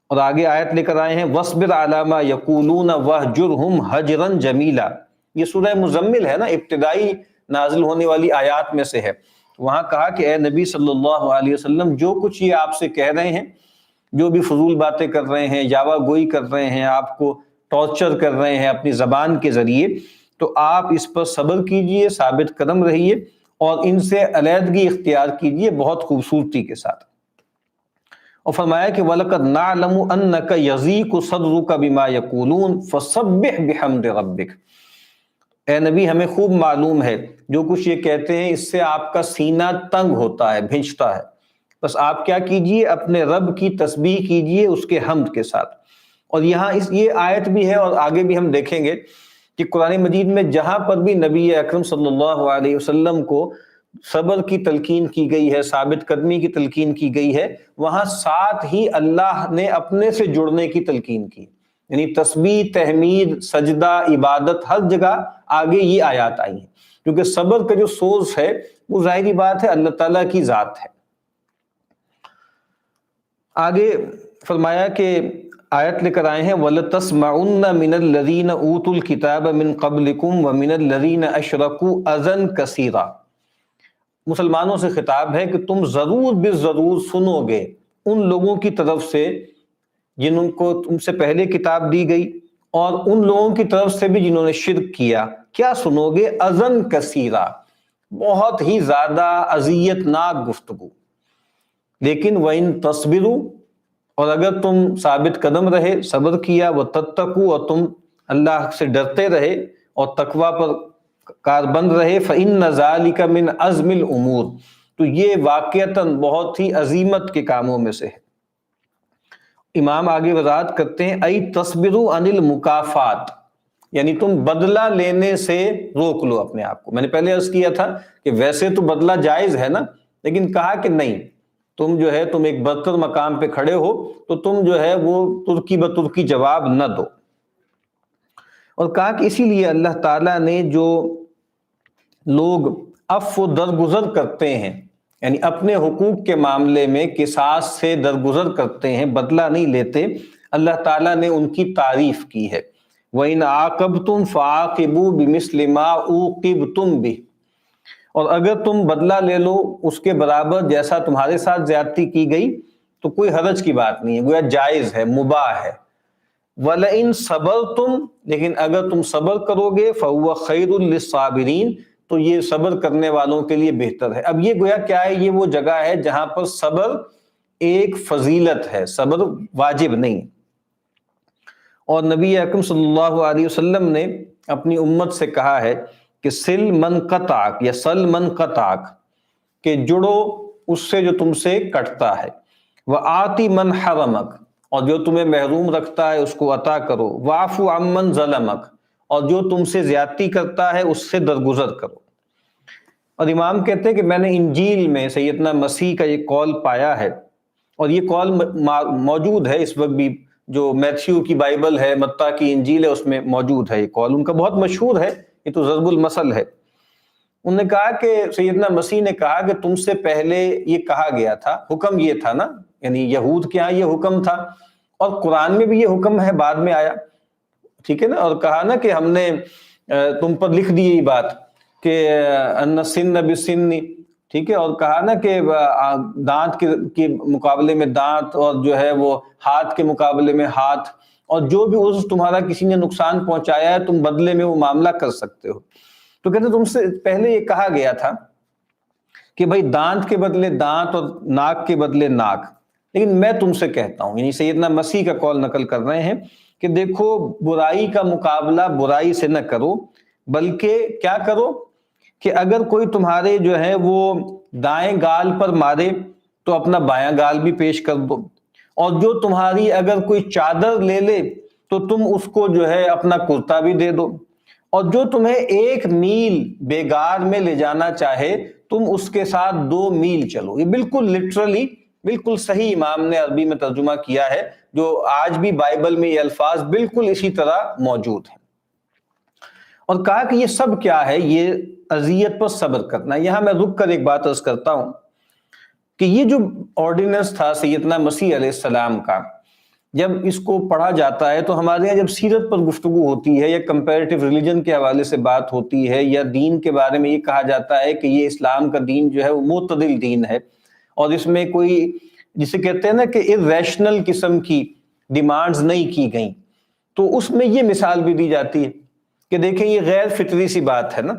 اور آگے آیت لے کر آئے ہیں وَاصْبِرْ عَلَىٰ مَا يَقُولُونَ وَاهْجُرْهُمْ هَجْرًا جَمِيلًا، یہ سورہ مزمل ہے نا، ابتدائی نازل ہونے والی آیات میں سے ہے۔ وہاں کہا کہ اے نبی صلی اللہ علیہ وسلم جو کچھ یہ آپ سے کہہ رہے ہیں، جو بھی فضول باتیں کر رہے ہیں، یاوہ گوئی کر رہے ہیں، آپ کو ٹارچر کر رہے ہیں اپنی زبان کے ذریعے، تو آپ اس پر صبر کیجئے، ثابت قدم رہیے اور ان سے علیحدگی اختیار کیجئے بہت خوبصورتی کے ساتھ۔ اور فرمایا کہ وَلَقَدْ نَعْلَمُ أَنَّكَ يَضِيقُ صَدْرُكَ بِمَا يَقُولُونَ فَسَبِّحْ بِحَمْدِ رَبِّكَ، اے نبی ہمیں خوب معلوم ہے جو کچھ یہ کہتے ہیں اس سے آپ کا سینہ تنگ ہوتا ہے، بھینچتا ہے، بس آپ کیا کیجئے، اپنے رب کی تسبیح کیجئے اس کے حمد کے ساتھ۔ اور یہاں یہ آیت بھی ہے اور آگے بھی ہم دیکھیں گے کہ قرآن مجید میں جہاں پر بھی نبی اکرم صلی اللہ علیہ وسلم کو صبر کی تلقین کی گئی ہے، ثابت قدمی کی تلقین کی گئی ہے، وہاں ساتھ ہی اللہ نے اپنے سے جڑنے کی تلقین کی، یعنی تسبیح، تحمید، سجدہ، عبادت، ہر جگہ آگے یہ آیات آئی ہیں، کیونکہ صبر کا جو سورس ہے وہ ظاہری بات ہے اللہ تعالیٰ کی ذات ہے۔ آگے فرمایا کہ آیت لے کر آئے ہیں وَلَتَسْمَعُنَّ مِنَ الَّذِينَ أُوتُوا الْكِتَابَ مِن قَبْلِكُمْ وَمِنَ الَّذِينَ أَشْرَكُوا أَذًى كَثِيرًا۔ مسلمانوں سے خطاب ہے کہ تم ضرور بالضرور سنو گے ان لوگوں کی طرف سے جن کو تم سے پہلے کتاب دی گئی، اور ان لوگوں کی طرف سے بھی جنہوں نے شرک کیا۔ کیا سنو گے؟ اذًا کثیرا، بہت ہی زیادہ اذیت ناک گفتگو۔ لیکن وَإِن تَصْبِرُوا، اور اگر تم ثابت قدم رہے، صبر کیا، وَتَتَّقُوا، اور تم اللہ سے ڈرتے رہے اور تقوی پر کاربند رہے، فَإِنَّ ذَلِكَ مِنْ عَزْمِ الْأُمُورِ، تو یہ واقعتاً بہت ہی عظیمت کے کاموں میں سے ہے۔ امام آگے وضاحت کرتے ہیں ای تصبروا عن المکافات، یعنی تم بدلہ لینے سے روک لو اپنے آپ کو۔ میں نے پہلے عرض کیا تھا کہ ویسے تو بدلہ جائز ہے نا، لیکن کہا کہ نہیں، تم جو ہے تم ایک برتر مقام پہ کھڑے ہو تو تم جو ہے وہ ترکی بترکی جواب نہ دو۔ اور کہا کہ اسی لیے اللہ تعالیٰ نے جو لوگ عفو درگزر کرتے ہیں، یعنی اپنے حقوق کے معاملے میں قصاص سے درگزر کرتے ہیں، بدلہ نہیں لیتے، اللہ تعالیٰ نے ان کی تعریف کی ہے۔ وَإِنْ عَاقَبْتُمْ فَعَاقِبُوا بِمِثْلِ مَا عُوقِبْتُمْ بِهِ، اور اگر تم بدلہ لے لو اس کے برابر جیسا تمہارے ساتھ زیادتی کی گئی تو کوئی حرج کی بات نہیں ہے، گویا جائز ہے، مباح ہے۔ وَلَئِن صَبَرْتُمْ، لیکن اگر تم صبر کرو گے فَهُوَ خَيْرٌ لِلصَّابِرِينَ، تو یہ صبر کرنے والوں کے لیے بہتر ہے۔ اب یہ گویا کیا ہے، یہ وہ جگہ ہے جہاں پر صبر ایک فضیلت ہے، صبر واجب نہیں۔ اور نبی اکرم صلی اللہ علیہ وسلم نے اپنی امت سے کہا ہے کہ سل من قطعک یا سل من قطعک، کہ جڑو اس سے جو تم سے کٹتا ہے، وآتی من حرمک، اور جو تمہیں محروم رکھتا ہے اس کو عطا کرو، واعفو عمن ظلمک، اور جو تم سے زیادتی کرتا ہے اس سے درگزر کرو۔ اور امام کہتے ہیں کہ میں نے انجیل میں سیدنا مسیح کا یہ قول پایا ہے، اور یہ قول موجود ہے اس وقت بھی، جو میتھیو کی بائبل ہے، متی کی انجیل ہے، اس میں موجود ہے یہ قول، ان کا بہت مشہور ہے، یہ تو ضرب المثل ہے۔ انہوں نے کہا کہ سیدنا مسیح نے کہا کہ تم سے پہلے یہ کہا گیا تھا، حکم یہ تھا نا، یعنی یہود کے ہاں یہ حکم تھا، اور قرآن میں بھی یہ حکم ہے، بعد میں آیا، ٹھیک ہے نا، اور کہا نا کہ ہم نے تم پر لکھ دی یہ بات کہ ان السن بالسن، ٹھیک ہے، اور کہا نا کہ دانت کے مقابلے میں دانت، اور جو ہے وہ ہاتھ کے مقابلے میں ہاتھ، اور جو بھی عضو تمہارا کسی نے نقصان پہنچایا ہے تم بدلے میں وہ معاملہ کر سکتے ہو۔ تو کہتے تم سے پہلے یہ کہا گیا تھا کہ بھائی دانت کے بدلے دانت اور ناک کے بدلے ناک، لیکن میں تم سے کہتا ہوں، یعنی سیدنا مسیح کا قول نقل کر رہے ہیں کہ دیکھو برائی کا مقابلہ برائی سے نہ کرو، بلکہ کیا کرو کہ اگر کوئی تمہارے جو ہے وہ دائیں گال پر مارے تو اپنا بایاں گال بھی پیش کر دو، اور جو تمہاری اگر کوئی چادر لے لے تو تم اس کو جو ہے اپنا کرتا بھی دے دو، اور جو تمہیں 1 میل بیگار میں لے جانا چاہے تم اس کے ساتھ 2 میل چلو۔ یہ بالکل لٹرلی بالکل صحیح امام نے عربی میں ترجمہ کیا ہے، جو آج بھی بائبل میں یہ الفاظ بالکل اسی طرح موجود ہیں۔ اور کہا کہ یہ سب کیا ہے، یہ اذیت پر صبر کرنا۔ یہاں میں رک کر ایک بات عرض کرتا ہوں کہ یہ جو آرڈیننس تھا سیدنا مسیح علیہ السلام کا، جب اس کو پڑھا جاتا ہے تو ہمارے یہاں جب سیرت پر گفتگو ہوتی ہے یا کمپیریٹیو ریلیجن کے حوالے سے بات ہوتی ہے یا دین کے بارے میں یہ کہا جاتا ہے کہ یہ اسلام کا دین جو ہے وہ معتدل دین ہے، اور اس میں کوئی جسے کہتے ہیں نا کہ irrational قسم کی ڈیمانڈز نہیں کی گئیں، تو اس میں یہ مثال بھی دی جاتی ہے کہ دیکھیں یہ غیر فطری سی بات ہے نا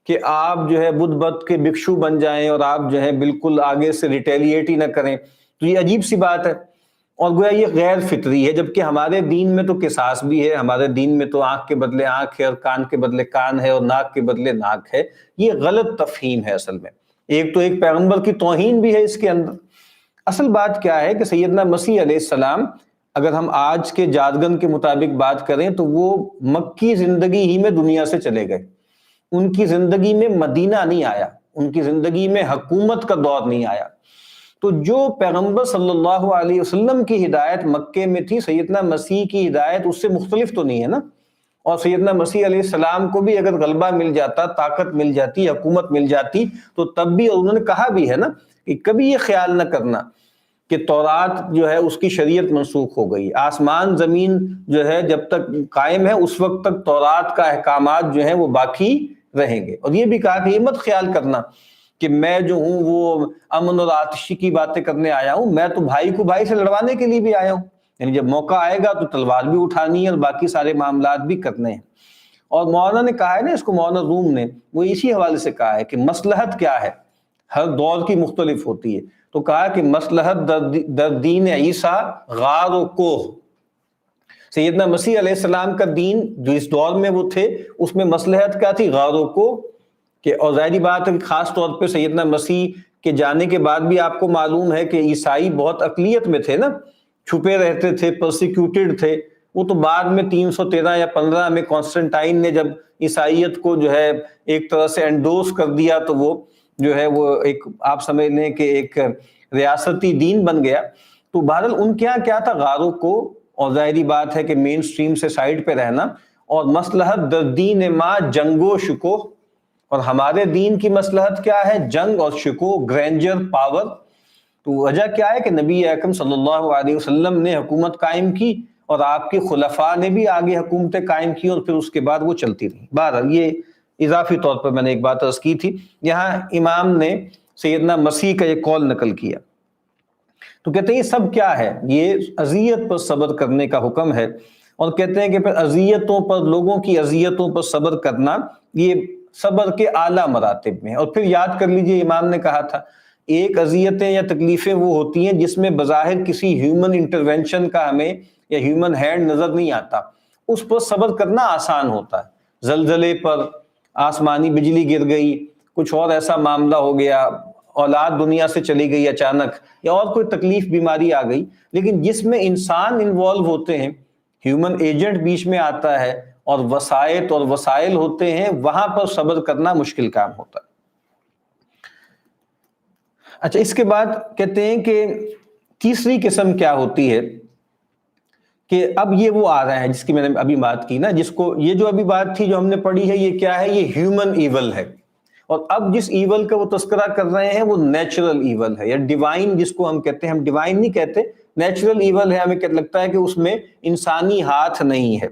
کہ آپ جو ہے بدھ بت کے بھکشو بن جائیں اور آپ جو ہے بالکل آگے سے ریٹیلیٹ ہی نہ کریں، تو یہ عجیب سی بات ہے۔ اور گویا یہ غیر فطری ہے، جبکہ ہمارے دین میں تو قصاص بھی ہے، ہمارے دین میں تو آنکھ کے بدلے آنکھ ہے اور کان کے بدلے کان ہے اور ناک کے بدلے ناک ہے۔ یہ غلط تفہیم ہے اصل میں، ایک تو ایک پیغمبر کی توہین بھی ہے اس کے اندر۔ اصل بات کیا ہے کہ سیدنا مسیح علیہ السلام، اگر ہم آج کے جارگن کے مطابق بات کریں تو وہ مکی زندگی ہی میں دنیا سے چلے گئے، ان کی زندگی میں مدینہ نہیں آیا، ان کی زندگی میں حکومت کا دور نہیں آیا۔ تو جو پیغمبر صلی اللہ علیہ وسلم کی ہدایت مکے میں تھی، سیدنا مسیح کی ہدایت اس سے مختلف تو نہیں ہے نا۔ اور سیدنا مسیح علیہ السلام کو بھی اگر غلبہ مل جاتا، طاقت مل جاتی، حکومت مل جاتی، تو تب بھی، اور انہوں نے کہا بھی ہے نا کہ کبھی یہ خیال نہ کرنا کہ تورات جو ہے اس کی شریعت منسوخ ہو گئی، آسمان زمین جو ہے جب تک قائم ہے اس وقت تک تورات کا احکامات جو ہیں وہ باقی رہیں گے۔ اور یہ بھی کہا کہ یہ مت خیال کرنا کہ میں جو ہوں وہ امن اور آتشی کی باتیں کرنے آیا ہوں، میں تو بھائی کو بھائی سے لڑوانے کے لیے بھی آیا ہوں، یعنی جب موقع آئے گا تو تلوار بھی اٹھانی ہے اور باقی سارے معاملات بھی کرنے ہیں۔ اور مولانا نے کہا ہے نا، اس کو مولانا روم نے وہ اسی حوالے سے کہا ہے کہ مصلحت کیا ہے، ہر دور کی مختلف ہوتی ہے، تو کہا کہ مصلحت در دین عیسیٰ غار و کوہ۔ سیدنا مسیح علیہ السلام کا دین جو اس دور میں وہ تھے، اس میں مصلحت کیا تھی؟ غار و کوہ کہ، اور ظاہری بات ہے کہ خاص طور پہ سیدنا مسیح کے جانے کے بعد بھی آپ کو معلوم ہے کہ عیسائی بہت اقلیت میں تھے نا، چھپے رہتے تھے، پرسیکیوٹڈ تھے۔ وہ تو بعد میں 313 یا 15 میں کانسٹنٹائن نے جب عیسائیت کو جو ہے ایک طرح سے انڈوس کر دیا تو وہ جو ہے وہ ایک، آپ سمجھ لیں کہ ایک ریاستی دین بن گیا۔ تو بہرحال ان کے یہاں کیا تھا؟ غاروں کو، اور ظاہری بات ہے کہ مین سٹریم سے سائڈ پہ رہنا، اور مصلحت در دین ما جنگ و شکو۔ اور ہمارے دین کی مصلحت کیا ہے؟ جنگ اور شکو، گرینجر، پاور۔ تو وجہ کیا ہے کہ نبی اکرم صلی اللہ علیہ وسلم نے حکومت قائم کی اور آپ کے خلفاء نے بھی آگے حکومتیں قائم کی، اور پھر اس کے بعد وہ چلتی رہی۔ بہرحال یہ اضافی طور پر میں نے ایک بات عرض کی تھی، یہاں امام نے سیدنا مسیح کا یہ قول نقل کیا۔ تو کہتے ہیں یہ سب کیا ہے؟ یہ اذیت پر صبر کرنے کا حکم ہے، اور کہتے ہیں کہ پھر اذیتوں پر، لوگوں کی اذیتوں پر صبر کرنا یہ صبر کے اعلیٰ مراتب میں۔ اور پھر یاد کر لیجئے امام نے کہا تھا، ایک اذیتیں یا تکلیفیں وہ ہوتی ہیں جس میں بظاہر کسی ہیومن انٹرونشن کا ہمیں یا ہیومن ہینڈ نظر نہیں آتا، اس پر صبر کرنا آسان ہوتا ہے۔ زلزلے پر، آسمانی بجلی گر گئی، کچھ اور ایسا معاملہ ہو گیا، اولاد دنیا سے چلی گئی اچانک، یا اور کوئی تکلیف بیماری آ گئی، لیکن جس میں انسان انوالو ہوتے ہیں، ہیومن ایجنٹ بیچ میں آتا ہے اور وسائط اور وسائل ہوتے ہیں، وہاں پر صبر کرنا مشکل کام ہوتا ہے۔ اچھا، اس کے بعد کہتے ہیں کہ تیسری قسم کیا ہوتی ہے کہ اب یہ وہ آ رہا ہے جس کی میں نے ابھی بات کی نا، جس کو یہ جو ابھی بات تھی جو ہم نے پڑھی ہے، یہ کیا ہے؟ یہ ہیومن ایول ہے۔ اور اب جس ایول کا وہ تذکرہ کر رہے ہیں وہ نیچرل ایول ہے، یا ڈیوائن جس کو ہم کہتے ہیں۔ ہم ڈیوائن نہیں کہتے، نیچرل ایول ہے، ہمیں لگتا ہے کہ اس میں انسانی ہاتھ نہیں ہے۔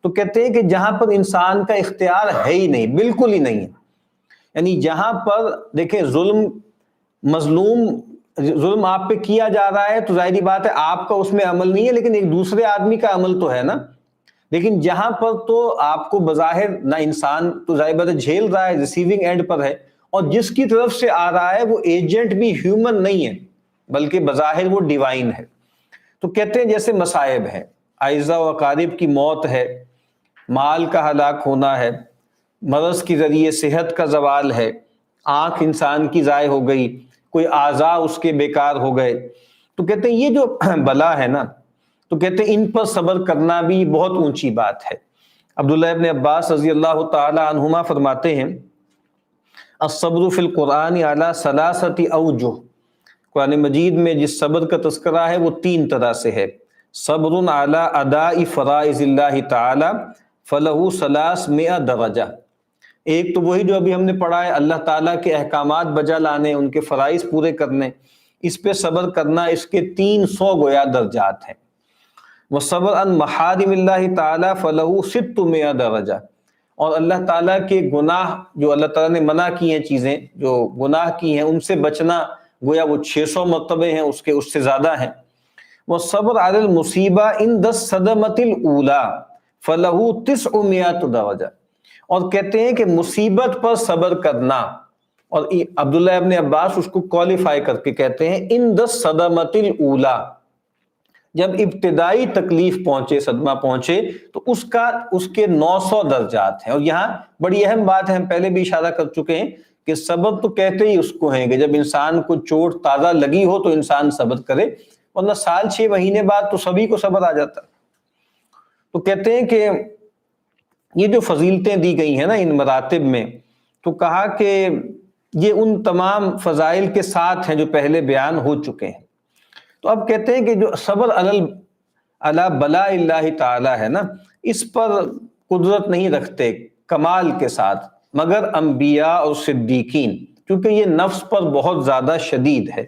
تو کہتے ہیں کہ جہاں پر انسان کا اختیار ہے ہی نہیں، بالکل ہی نہیں ہے، یعنی جہاں پر دیکھیں ظلم آپ پہ کیا جا رہا ہے، تو ظاہری بات ہے آپ کا اس میں عمل نہیں ہے، لیکن ایک دوسرے آدمی کا عمل تو ہے نا۔ لیکن جہاں پر تو آپ کو بظاہر نہ انسان تو ظاہر بات ہے جھیل رہا ہے، ریسیونگ اینڈ پر ہے، اور جس کی طرف سے آ رہا ہے وہ ایجنٹ بھی ہیومن نہیں ہے بلکہ بظاہر وہ ڈیوائن ہے۔ تو کہتے ہیں جیسے مصائب ہے، اعزاء و اقارب کی موت ہے، مال کا ہلاک ہونا ہے، مرض کے ذریعے صحت کا زوال ہے، آنکھ انسان کی ضائع ہو گئی، کوئی اعضاء اس کے بیکار ہو گئے، تو کہتے ہیں یہ جو بلا ہے نا، تو کہتے ہیں ان پر صبر کرنا بھی بہت اونچی بات ہے۔ عبداللہ ابن عباس رضی اللہ تعالی عنہما فرماتے ہیں، الصبر فی القرآن علی ثلاثۃ اوجہ، قرآن مجید میں جس صبر کا تذکرہ ہے وہ 3 طرح سے ہے۔ صبر علی اداء فرائض اللہ تعالی فلہ 300 درجہ، ایک تو وہی جو ابھی ہم نے پڑھا ہے، اللہ تعالیٰ کے احکامات بجا لانے، ان کے فرائض پورے کرنے، اس پہ صبر کرنا، اس کے 300 گویا درجات ہیں۔ وصبر عن محارم اللہ تعالیٰ فلہ 600 درجہ، اور اللہ تعالیٰ کے گناہ جو اللہ تعالیٰ نے منع کی ہیں، چیزیں جو گناہ کی ہیں ان سے بچنا گویا وہ 600 مرتبے ہیں، اس سے زیادہ ہیں۔ وصبر علی المصیبہ عند الصدمۃ الاولی فلہ 900 درجہ، اور کہتے ہیں کہ مصیبت پر صبر کرنا، اور عبداللہ ابن عباس اس کو کوالیفائی کر کے کہتے ہیں عند الصدمۃ الاولی، جب ابتدائی تکلیف پہنچے، صدمہ پہنچے، تو اس کے 900 درجات ہیں۔ اور یہاں بڑی اہم بات ہے، ہم پہلے بھی اشارہ کر چکے ہیں کہ صبر تو کہتے ہی اس کو ہیں کہ جب انسان کو چوٹ تازہ لگی ہو تو انسان صبر کرے، ورنہ سال 6 مہینے بعد تو سبھی کو صبر آ جاتا۔ تو کہتے ہیں کہ یہ جو فضیلتیں دی گئی ہیں نا ان مراتب میں، تو کہا کہ یہ ان تمام فضائل کے ساتھ ہیں جو پہلے بیان ہو چکے ہیں۔ تو اب کہتے ہیں کہ جو صبر علی بلاء اللہ تعالی ہے نا، اس پر قدرت نہیں رکھتے کمال کے ساتھ مگر انبیاء اور صدیقین، کیونکہ یہ نفس پر بہت زیادہ شدید ہے۔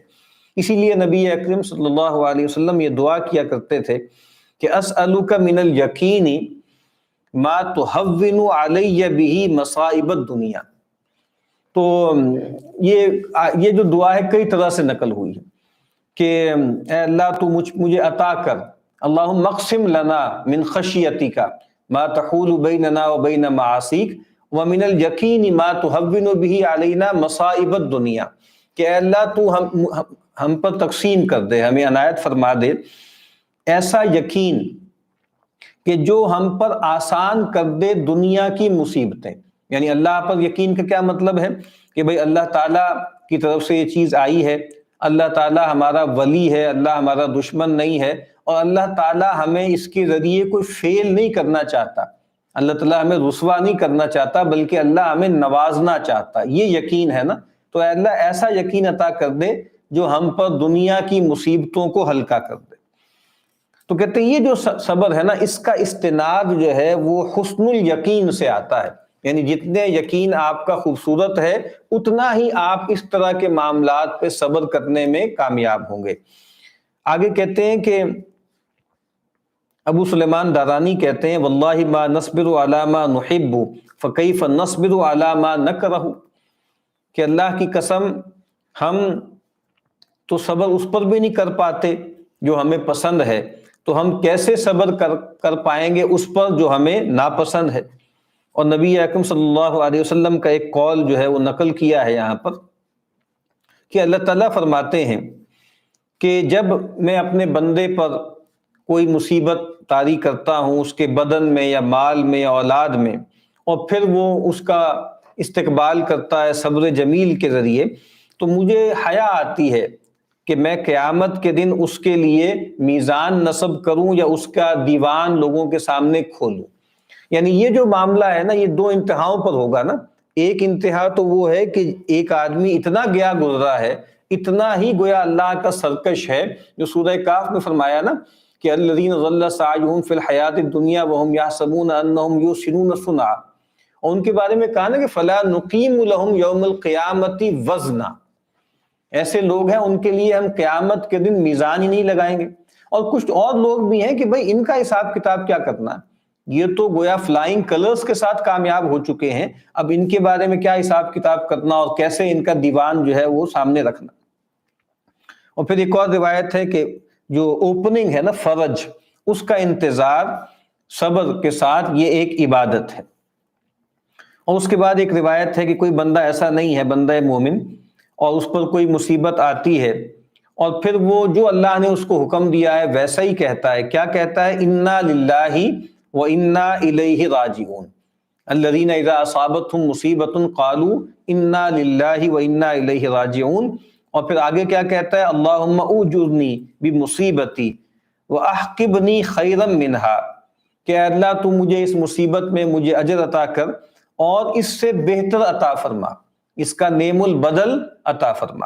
اسی لیے نبی اکرم صلی اللہ علیہ وسلم یہ دعا کیا کرتے تھے کہ اسألک من الیقین ما تہون علی بہ مصائب الدنیا۔ تو یہ جو دعا ہے کئی طرح سے نقل ہوئی ہے کہ اے اللہ تو مجھے عطا کر، اللہم اقسم لنا من خشیتک ما تحول بیننا وبین معاصیک ومن الیقین ما تہون بہ علینا مصائب الدنیا، کہ اے اللہ تو ہم پر تقسیم کر دے، ہمیں عنایت فرما دے ایسا یقین کہ جو ہم پر آسان کر دے دنیا کی مصیبتیں۔ یعنی اللہ پر یقین کا کیا مطلب ہے کہ بھئی اللہ تعالیٰ کی طرف سے یہ چیز آئی ہے، اللہ تعالیٰ ہمارا ولی ہے، اللہ ہمارا دشمن نہیں ہے، اور اللہ تعالیٰ ہمیں اس کے ذریعے کوئی فیل نہیں کرنا چاہتا، اللہ تعالیٰ ہمیں رسوا نہیں کرنا چاہتا، بلکہ اللہ ہمیں نوازنا چاہتا۔ یہ یقین ہے نا، تو اے اللہ ایسا یقین عطا کر دے جو ہم پر دنیا کی مصیبتوں کو ہلکا کر دے۔ تو کہتے ہیں یہ جو صبر ہے نا، اس کا استناد جو ہے وہ حسن الیقین سے آتا ہے، یعنی جتنے یقین آپ کا خوبصورت ہے اتنا ہی آپ اس طرح کے معاملات پہ صبر کرنے میں کامیاب ہوں گے۔ آگے کہتے ہیں کہ ابو سلیمان دارانی کہتے ہیں واللہ ما نصبر علی ما نحب فکیف نصبر علی ما نکرہ، کہ اللہ کی قسم ہم تو صبر اس پر بھی نہیں کر پاتے جو ہمیں پسند ہے، تو ہم کیسے صبر کر پائیں گے اس پر جو ہمیں ناپسند ہے۔ اور نبی اکرم صلی اللہ علیہ وسلم کا ایک قول جو ہے وہ نقل کیا ہے یہاں پر کہ اللہ تعالیٰ فرماتے ہیں کہ جب میں اپنے بندے پر کوئی مصیبت طاری کرتا ہوں اس کے بدن میں یا مال میں یا اولاد میں، اور پھر وہ اس کا استقبال کرتا ہے صبر جمیل کے ذریعے، تو مجھے حیا آتی ہے کہ میں قیامت کے دن اس کے لیے میزان نصب کروں یا اس کا دیوان لوگوں کے سامنے کھولوں۔ یعنی یہ جو معاملہ ہے نا یہ 2 انتہاؤں پر ہوگا نا۔ ایک انتہا تو وہ ہے کہ ایک آدمی اتنا گیا گزرا ہے، اتنا ہی گویا اللہ کا سرکش ہے، جو سورہ کاف میں فرمایا نا کہ الذین ضل سعیہم فی الحیاۃ الدنیا وہم یحسبون انہم یحسنون صنعا، اور ان کے بارے میں کہا نا کہ فلا نقیم لہم یوم القیامۃ وزنا، ایسے لوگ ہیں ان کے لیے ہم قیامت کے دن میزان ہی نہیں لگائیں گے۔ اور کچھ اور لوگ بھی ہیں کہ بھئی ان کا حساب کتاب کیا کرنا ہے، یہ تو گویا فلائنگ کلرز کے ساتھ کامیاب ہو چکے ہیں، اب ان کے بارے میں کیا حساب کتاب کرنا اور کیسے ان کا دیوان جو ہے وہ سامنے رکھنا۔ اور پھر ایک اور روایت ہے کہ جو اوپننگ ہے نا فرج، اس کا انتظار صبر کے ساتھ یہ ایک عبادت ہے۔ اور اس کے بعد ایک روایت ہے کہ کوئی بندہ ایسا نہیں ہے، بندہ مومن، اور اس پر کوئی مصیبت آتی ہے اور پھر وہ جو اللہ نے اس کو حکم دیا ہے ویسا ہی کہتا ہے۔ کیا کہتا ہے؟ انا للہ وانا الیہ راجعون، الذین اذا اصابتهم مصیبۃ قالوا انا للہ وانا الیہ راجعون۔ اور پھر آگے کیا کہتا ہے؟ اللہم اجرنی بمصیبتی واحقبنی خیرا منہا، کہ اللہ تو مجھے اس مصیبت میں مجھے اجر عطا کر اور اس سے بہتر عطا فرما، اس کا نعم البدل عطا فرما۔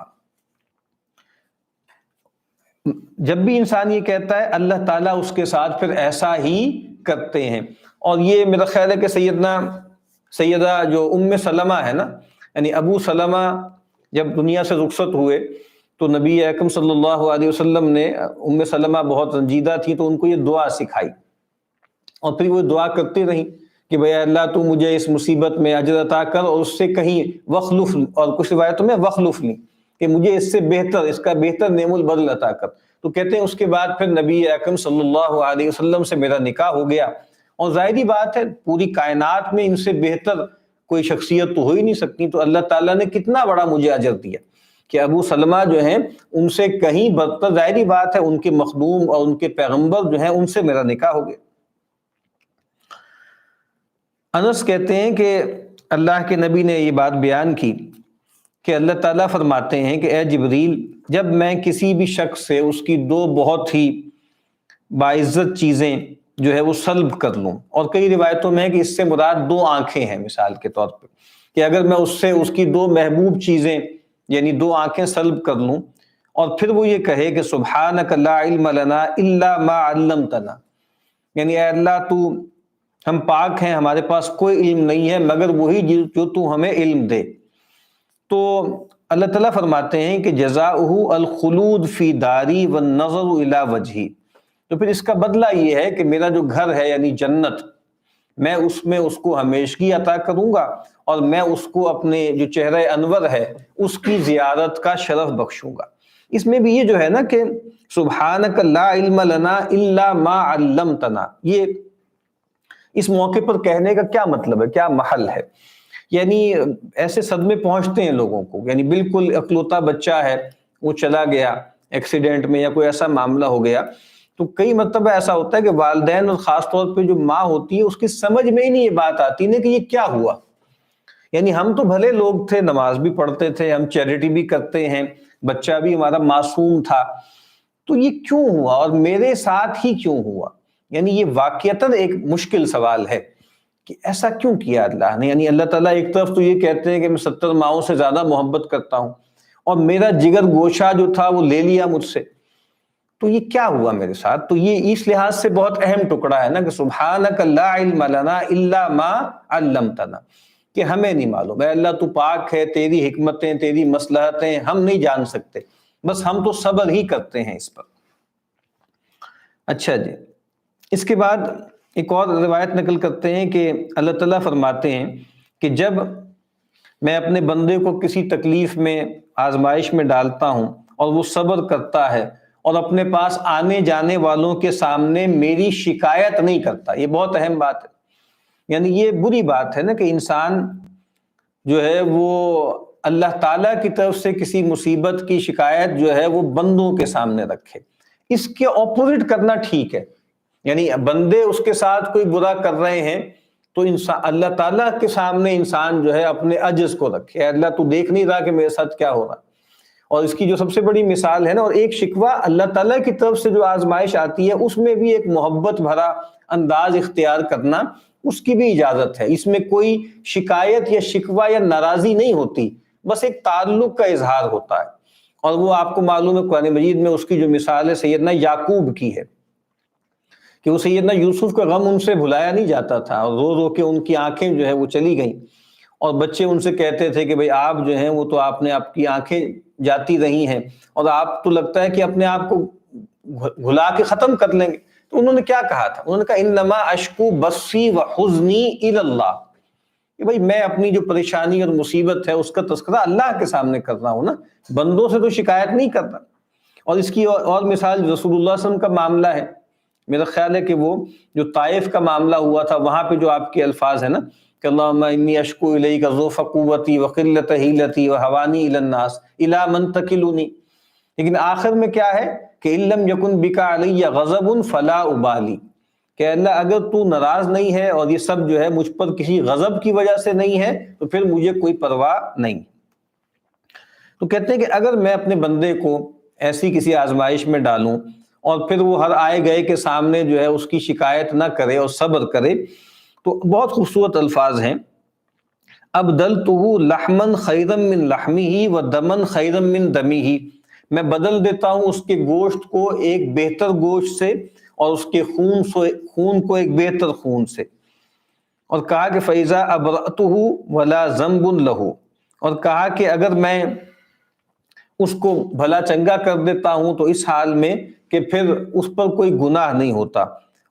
جب بھی انسان یہ کہتا ہے اللہ تعالیٰ اس کے ساتھ پھر ایسا ہی کرتے ہیں۔ اور یہ میرا خیال ہے کہ سیدہ جو ام سلمہ ہے نا، یعنی ابو سلمہ جب دنیا سے رخصت ہوئے تو نبی اکرم صلی اللہ علیہ وسلم نے، ام سلمہ بہت رنجیدہ تھی تو ان کو یہ دعا سکھائی، اور پھر وہ دعا کرتی رہی کہ بھئی اللہ تو مجھے اس مصیبت میں اجر عطا کر اور اس سے کہیں وخلف، اور کچھ روایتوں میں وخلف لی کہ مجھے اس سے بہتر، اس کا بہتر نعم البدل عطا کر۔ تو کہتے ہیں اس کے بعد پھر نبی اکرم صلی اللہ علیہ وسلم سے میرا نکاح ہو گیا، اور ظاہری بات ہے پوری کائنات میں ان سے بہتر کوئی شخصیت تو ہو ہی نہیں سکتی، تو اللہ تعالیٰ نے کتنا بڑا مجھے اجر دیا کہ ابو سلمہ جو ہیں ان سے کہیں برتر، ظاہری بات ہے ان کے مخدوم اور ان کے پیغمبر جو ہیں ان سے میرا نکاح ہو گیا۔ انس کہتے ہیں کہ اللہ کے نبی نے یہ بات بیان کی کہ اللہ تعالیٰ فرماتے ہیں کہ اے جبریل، جب میں کسی بھی شخص سے اس کی دو بہت ہی باعزت چیزیں جو ہے وہ سلب کر لوں، اور کئی روایتوں میں ہے کہ اس سے مراد دو آنکھیں ہیں مثال کے طور پہ، کہ اگر میں اس سے اس کی دو محبوب چیزیں یعنی دو آنکھیں سلب کر لوں، اور پھر وہ یہ کہے کہ سبحانک لا علم لنا الا ما علمتنا، یعنی اے اللہ ہم پاک ہیں، ہمارے پاس کوئی علم نہیں ہے مگر وہی جو تو ہمیں علم دے، تو اللہ تعالیٰ فرماتے ہیں کہ جزاؤہ الخلود فی داری والنظر الی وجہی، تو پھر اس کا بدلہ یہ ہے کہ میرا جو گھر ہے یعنی جنت، میں اس میں اس کو ہمیشگی عطا کروں گا، اور میں اس کو اپنے جو چہرہ انور ہے اس کی زیارت کا شرف بخشوں گا۔ اس میں بھی یہ جو ہے نا کہ سبحانک لا علم لنا الا ما علمتنا، یہ اس موقع پر کہنے کا کیا مطلب ہے، کیا محل ہے؟ یعنی ایسے صدمے پہنچتے ہیں لوگوں کو، یعنی بالکل اکلوتا بچہ ہے، وہ چلا گیا ایکسیڈنٹ میں یا کوئی ایسا معاملہ ہو گیا، تو کئی مرتبہ ایسا ہوتا ہے کہ والدین اور خاص طور پہ جو ماں ہوتی ہے اس کی سمجھ میں ہی نہیں یہ بات آتی نا کہ یہ کیا ہوا، یعنی ہم تو بھلے لوگ تھے، نماز بھی پڑھتے تھے، ہم چیریٹی بھی کرتے ہیں، بچہ بھی ہمارا معصوم تھا، تو یہ کیوں ہوا اور میرے ساتھ ہی کیوں ہوا؟ یعنی یہ واقعتاً ایک مشکل سوال ہے کہ ایسا کیوں کیا اللہ نے۔ یعنی اللہ تعالیٰ ایک طرف تو یہ کہتے ہیں کہ میں 70 ماؤں سے زیادہ محبت کرتا ہوں، اور میرا جگر گوشہ جو تھا وہ لے لیا مجھ سے، تو یہ کیا ہوا میرے ساتھ؟ تو یہ اس لحاظ سے بہت اہم ٹکڑا ہے نا کہ سبحانک لا علم لنا الا ما علمتنا، کہ ہمیں نہیں معلوم، اے اللہ تو پاک ہے، تیری حکمتیں تیری مصلحتیں ہم نہیں جان سکتے، بس ہم تو صبر ہی کرتے ہیں اس پر۔ اچھا جی، اس کے بعد ایک اور روایت نقل کرتے ہیں کہ اللہ تعالیٰ فرماتے ہیں کہ جب میں اپنے بندے کو کسی تکلیف میں آزمائش میں ڈالتا ہوں اور وہ صبر کرتا ہے اور اپنے پاس آنے جانے والوں کے سامنے میری شکایت نہیں کرتا، یہ بہت اہم بات ہے۔ یعنی یہ بری بات ہے نا کہ انسان جو ہے وہ اللہ تعالیٰ کی طرف سے کسی مصیبت کی شکایت جو ہے وہ بندوں کے سامنے رکھے، اس کے اپوزٹ کرنا ٹھیک ہے، یعنی بندے اس کے ساتھ کوئی برا کر رہے ہیں تو انسان اللہ تعالیٰ کے سامنے انسان جو ہے اپنے عجز کو رکھے، اے اللہ تو دیکھ نہیں رہا کہ میرے ساتھ کیا ہو رہا۔ اور اس کی جو سب سے بڑی مثال ہے نا، اور ایک شکوہ اللہ تعالیٰ کی طرف سے جو آزمائش آتی ہے اس میں بھی ایک محبت بھرا انداز اختیار کرنا، اس کی بھی اجازت ہے، اس میں کوئی شکایت یا شکوہ یا ناراضی نہیں ہوتی، بس ایک تعلق کا اظہار ہوتا ہے۔ اور وہ آپ کو معلوم ہے قرآن مجید میں اس کی جو مثال ہے سیدنا یعقوب کی ہے کہ وہ سیدنا یوسف کا غم ان سے بھلایا نہیں جاتا تھا، اور رو رو کے ان کی آنکھیں جو ہے وہ چلی گئیں، اور بچے ان سے کہتے تھے کہ بھئی آپ جو ہیں وہ تو آپ نے آپ کی آنکھیں جاتی رہی ہیں اور آپ تو لگتا ہے کہ اپنے آپ کو گھلا کے ختم کر لیں گے، تو انہوں نے کیا کہا تھا؟ انہوں نے کہا انما اشکو بثی وحزنی الی اللہ، کہ بھئی میں اپنی جو پریشانی اور مصیبت ہے اس کا تذکرہ اللہ کے سامنے کر رہا ہوں نا، بندوں سے تو شکایت نہیں کرتا۔ اور اس کی اور مثال رسول اللہ صلی اللہ علیہ وسلم کا معاملہ ہے، میرا خیال ہے کہ وہ جو طائف کا معاملہ ہوا تھا وہاں پہ جو آپ کے الفاظ ہیں نا کہ اللہم انی اشکو الیک ضعف قوتی وقلت حیلتی وہوانی الی الناس الی من تکلنی، لیکن آخر میں کیا ہے کہ ان لم یکن بک علی غضب فلا ابالی، کہ اللہ اگر تو ناراض نہیں ہے اور یہ سب جو ہے مجھ پر کسی غضب کی وجہ سے نہیں ہے تو پھر مجھے کوئی پرواہ نہیں۔ تو کہتے ہیں کہ اگر میں اپنے بندے کو ایسی کسی آزمائش میں ڈالوں اور پھر وہ ہر آئے گئے کے سامنے جو ہے اس کی شکایت نہ کرے اور صبر کرے، تو بہت خوبصورت الفاظ ہیں، ابدلتہ لحما خیرا من لحمہ ودما خیرا من دمہ، میں بدل دیتا ہوں اس کے گوشت کو ایک بہتر گوشت سے اور اس کے خون کو ایک بہتر خون سے، اور کہا کہ فَإِذَا أَبْرَأْتُهُ وَلَا ذَنْبٌ لَهُ، اور کہا کہ اگر میں اس کو بھلا چنگا کر دیتا ہوں تو اس حال میں کہ پھر اس پر کوئی گناہ نہیں ہوتا،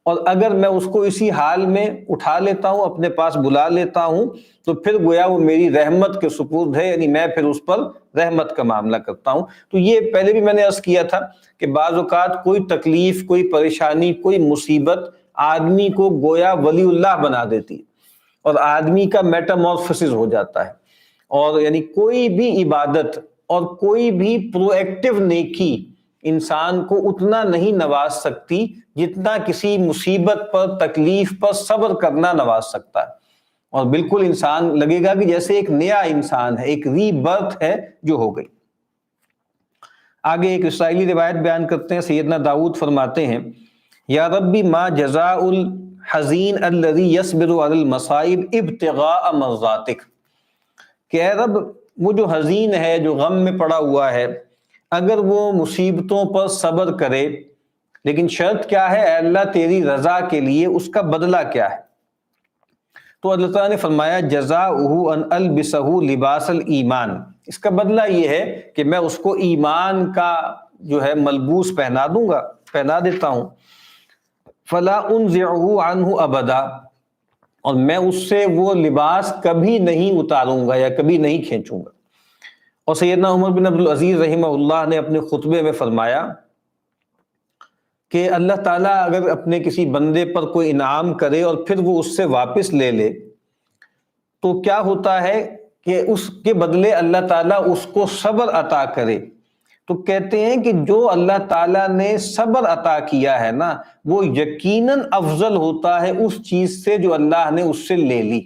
اور اگر میں اس کو اسی حال میں اٹھا لیتا ہوں اپنے پاس بلا لیتا ہوں تو پھر گویا وہ میری رحمت کے سپرد ہے، یعنی میں پھر اس پر رحمت کا معاملہ کرتا ہوں۔ تو یہ پہلے بھی میں نے عرض کیا تھا کہ بعض اوقات کوئی تکلیف، کوئی پریشانی، کوئی مصیبت آدمی کو گویا ولی اللہ بنا دیتی اور آدمی کا میٹامورفسس ہو جاتا ہے، اور یعنی کوئی بھی عبادت اور کوئی بھی پرو ایکٹیو نیکی انسان کو اتنا نہیں نواز سکتی جتنا کسی مصیبت پر، تکلیف پر صبر کرنا نواز سکتا ہے، اور بالکل انسان لگے گا کہ جیسے ایک نیا انسان ہے، ایک ری برتھ ہے جو ہو گئی۔ آگے ایک اسرائیلی روایت بیان کرتے ہیں، سیدنا داؤد فرماتے ہیں، یا ربی ما جزاء الحزین الذی یصبر علی المصائب ابتغاء مرضاتک، کہ اے رب وہ جو حزین ہے، جو غم میں پڑا ہوا ہے، اگر وہ مصیبتوں پر صبر کرے، لیکن شرط کیا ہے؟ اے اللہ تیری رضا کے لیے اس کا بدلہ کیا ہے؟ تو اللہ تعالیٰ نے فرمایا جزاؤہ ان البسہ لباس الایمان، اس کا بدلہ یہ ہے کہ میں اس کو ایمان کا جو ہے ملبوس پہنا دوں گا، پہنا دیتا ہوں، فلا انزعہ عنہ ابدا، اور میں اس سے وہ لباس کبھی نہیں اتاروں گا یا کبھی نہیں کھینچوں گا۔ اور سیدنا عمر بن عبدالعزیز رحمہ اللہ نے اپنے خطبے میں فرمایا کہ اللہ تعالیٰ اگر اپنے کسی بندے پر کوئی انعام کرے اور پھر وہ اس سے واپس لے لے تو کیا ہوتا ہے کہ اس کے بدلے اللہ تعالیٰ اس کو صبر عطا کرے۔ تو کہتے ہیں کہ جو اللہ تعالیٰ نے صبر عطا کیا ہے نا، وہ یقیناً افضل ہوتا ہے اس چیز سے جو اللہ نے اس سے لے لی۔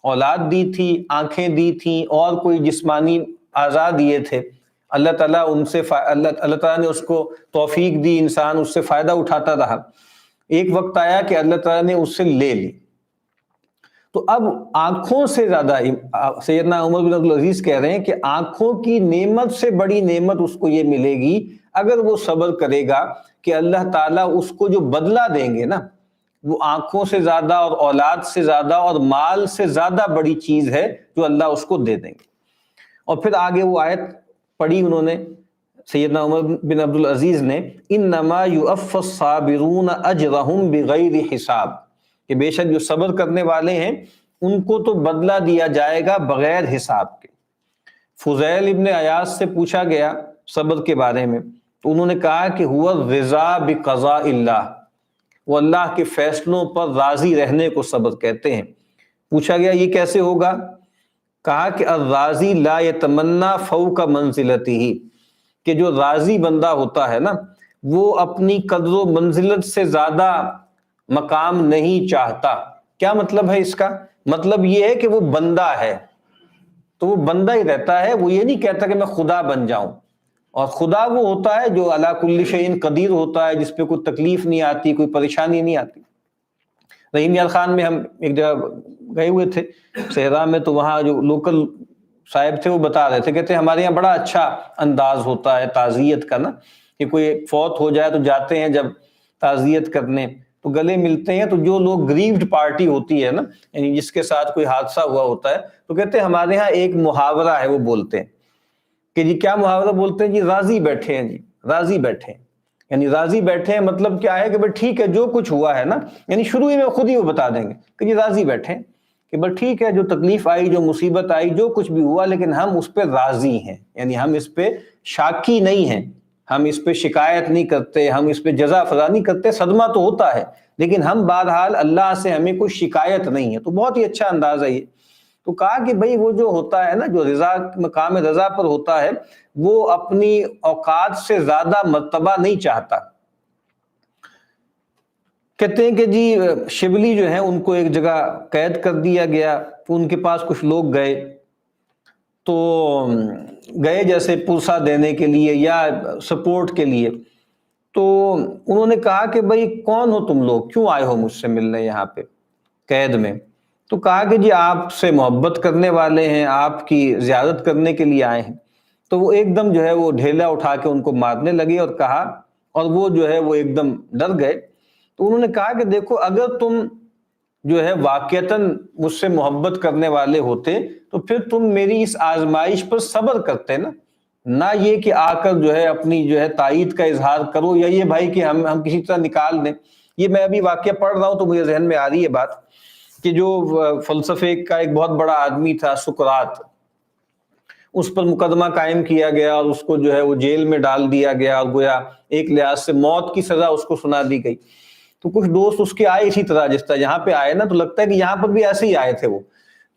اولاد دی تھی، آنکھیں دی تھیں، اور کوئی جسمانی اعضاء دیے تھے، اللہ تعالیٰ ان سے اللہ تعالیٰ نے اس کو توفیق دی، انسان اس سے فائدہ اٹھاتا رہا، ایک وقت آیا کہ اللہ تعالیٰ نے اس سے لے لی۔ تو اب آنکھوں سے زیادہ سیدنا عمر بن عبدالعزیز کہہ رہے ہیں کہ آنکھوں کی نعمت سے بڑی نعمت اس کو یہ ملے گی اگر وہ صبر کرے گا کہ اللہ تعالیٰ اس کو جو بدلہ دیں گے نا، وہ آنکھوں سے زیادہ اور اولاد سے زیادہ اور مال سے زیادہ بڑی چیز ہے جو اللہ اس کو دے دیں گے۔ اور پھر آگے وہ آیت پڑھی انہوں نے، سیدنا عمر بن عبدالعزیز نے، انما یوفی الصابرون اجرہم بغیر حساب، کہ بے شک جو صبر کرنے والے ہیں ان کو تو بدلہ دیا جائے گا بغیر حساب کے۔ فضیل ابن عیاض سے پوچھا گیا صبر کے بارے میں، تو انہوں نے کہا کہ هو الرضا بقضاء اللہ، وہ اللہ کے فیصلوں پر راضی رہنے کو صبر کہتے ہیں۔ پوچھا گیا یہ کیسے ہوگا؟ کہا کہ الراضی لا یتمنا فوق منزلتہ، کہ جو راضی بندہ ہوتا ہے نا، وہ اپنی قدر و منزلت سے زیادہ مقام نہیں چاہتا۔ کیا مطلب ہے اس کا؟ مطلب یہ ہے کہ وہ بندہ ہے تو وہ بندہ ہی رہتا ہے، وہ یہ نہیں کہتا کہ میں خدا بن جاؤں۔ اور خدا وہ ہوتا ہے جو علی کل شیء قدیر ہوتا ہے، جس پہ کوئی تکلیف نہیں آتی، کوئی پریشانی نہیں آتی۔ رحیم یار خان میں ہم ایک جگہ گئے ہوئے تھے صحرا میں، تو وہاں جو لوکل صاحب تھے وہ بتا رہے تھے، کہتے ہیں ہمارے یہاں بڑا اچھا انداز ہوتا ہے تعزیت کا نا، کہ کوئی فوت ہو جائے تو جاتے ہیں جب تعزیت کرنے تو گلے ملتے ہیں، تو جو لوگ گریوڈ پارٹی ہوتی ہے نا، یعنی جس کے ساتھ کوئی حادثہ ہوا ہوتا ہے، تو کہتے ہیں ہمارے ہاں ایک محاورہ ہے، وہ بولتے ہیں کہ جی کیا محاورہ بولتے ہیں؟ جی راضی بیٹھے ہیں، جی راضی بیٹھے ہیں۔ یعنی راضی بیٹھے ہیں مطلب کیا ہے کہ بھائی ٹھیک ہے جو کچھ ہوا ہے نا، یعنی شروع ہی میں خود ہی وہ بتا دیں گے کہ جی راضی بیٹھے ہیں کہ بس ٹھیک ہے، جو تکلیف آئی، جو مصیبت آئی، جو کچھ بھی ہوا، لیکن ہم اس پہ راضی ہیں، یعنی ہم اس پہ شاکی نہیں ہیں، ہم اس پہ شکایت نہیں کرتے، ہم اس پہ جزا فضا نہیں کرتے، صدمہ تو ہوتا ہے لیکن ہم بہرحال اللہ سے ہمیں کوئی شکایت نہیں ہے۔ تو بہت ہی اچھا انداز ہے یہ۔ تو کہا کہ بھئی وہ جو ہوتا ہے نا، جو رضا مقام رضا پر ہوتا ہے، وہ اپنی اوقات سے زیادہ مرتبہ نہیں چاہتا۔ کہتے ہیں کہ جی شبلی جو ہیں ان کو ایک جگہ قید کر دیا گیا، تو ان کے پاس کچھ لوگ گئے، تو گئے جیسے پرسہ دینے کے لیے یا سپورٹ کے لیے، تو انہوں نے کہا کہ بھئی کون ہو تم لوگ، کیوں آئے ہو مجھ سے ملنے یہاں پہ قید میں؟ تو کہا کہ جی آپ سے محبت کرنے والے ہیں، آپ کی زیارت کرنے کے لیے آئے ہیں۔ تو وہ ایک دم جو ہے وہ ڈھیلا اٹھا کے ان کو مارنے لگے اور کہا، اور وہ جو ہے وہ ایک دم ڈر گئے۔ تو انہوں نے کہا کہ دیکھو اگر تم جو ہے واقعتاً مجھ سے محبت کرنے والے ہوتے تو پھر تم میری اس آزمائش پر صبر کرتے نا، نہ یہ کہ آ کر جو ہے اپنی جو ہے تائید کا اظہار کرو، یا یہ بھائی کہ ہم کسی طرح نکال دیں۔ یہ میں ابھی واقعہ پڑھ رہا ہوں تو مجھے ذہن میں آ رہی ہے بات کہ جو فلسفے کا ایک بہت بڑا آدمی تھا سقراط، اس پر مقدمہ قائم کیا گیا اور اس کو جو ہے وہ جیل میں ڈال دیا گیا، اور گویا ایک لحاظ سے موت کی سزا اس کو سنا دی گئی۔ تو کچھ دوست اس کے آئے اسی طرح، جس طرح یہاں پہ آئے نا، تو لگتا ہے کہ یہاں پر بھی ایسے ہی آئے تھے وہ،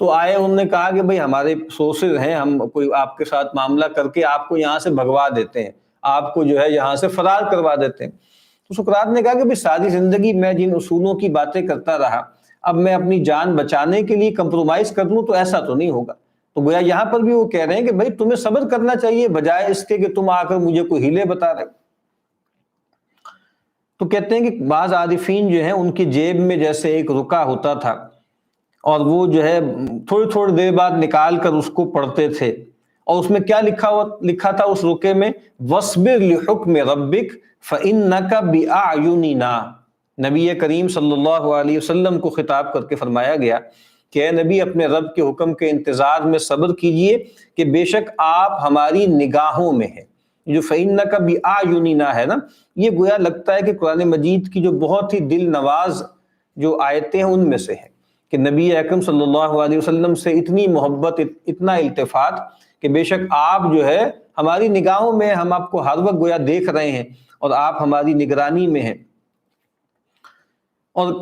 تو آئے، انہوں نے کہا کہ بھئی ہمارے سورسز ہیں، ہم کوئی آپ کے ساتھ معاملہ کر کے آپ کو یہاں سے بھگوا دیتے ہیں، آپ کو جو ہے یہاں سے فرار کروا دیتے ہیں۔ تو سقراط نے کہا کہ بھئی ساری زندگی میں جن اصولوں کی باتیں کرتا رہا، اب میں اپنی جان بچانے کے لیے کمپرومائز کر لوں تو ایسا تو نہیں ہوگا۔ تو گویا یہاں پر بھی وہ کہہ رہے ہیں کہ بھئی تمہیں صبر کرنا چاہیے بجائے اس کے کہ تم آ کر مجھے کوئی ہیلے بتا رہے۔ تو کہتے ہیں کہ بعض عارفین جو ہیں ان کی جیب میں جیسے ایک رکا ہوتا تھا، اور وہ جو ہے تھوڑی تھوڑی دیر بعد نکال کر اس کو پڑھتے تھے، اور اس میں کیا لکھا تھا اس رکے میں، وَاصْبِرْ لِحُكْمِ رَبِّكَ فَإِنَّكَ بِأَعْيُنِنَا۔ نبی کریم صلی اللہ علیہ وسلم کو خطاب کر کے فرمایا گیا کہ اے نبی اپنے رب کے حکم کے انتظار میں صبر کیجئے کہ بے شک آپ ہماری نگاہوں میں ہیں۔ جو فَإِنَّكَ بِأَعْيُنِنَا ہے نا، یہ گویا لگتا ہے کہ قرآن مجید کی جو بہت ہی دل نواز جو آیتیں ہیں ان میں سے ہے کہ نبی اکرم صلی اللہ علیہ وسلم سے اتنی محبت، اتنا التفات کہ بے شک آپ جو ہے ہماری نگاہوں میں، ہم آپ کو ہر وقت گویا دیکھ رہے ہیں اور آپ ہماری نگرانی میں ہیں۔ اور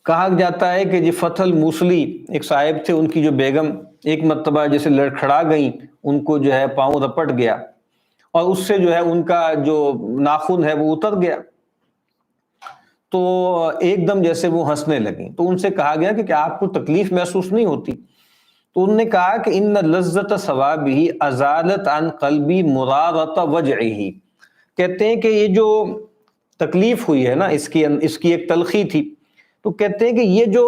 کہا جاتا ہے کہ فتح الموصلی ایک صاحب تھے، ان کی جو بیگم ایک مرتبہ جیسے لڑکھڑا گئیں، ان کو جو ہے پاؤں رپٹ گیا اور اس سے جو ہے ان کا جو ناخن ہے وہ اتر گیا، تو ایک دم جیسے وہ ہنسنے لگیں۔ تو ان سے کہا گیا کہ کیا آپ کو تکلیف محسوس نہیں ہوتی؟ تو انہوں نے کہا کہ ان لذت ثوابہ ازالت عن قلبی مرارۃ وجعہ۔ کہتے ہیں کہ یہ جو تکلیف ہوئی ہے نا، اس کی ایک تلخی تھی، تو کہتے ہیں کہ یہ جو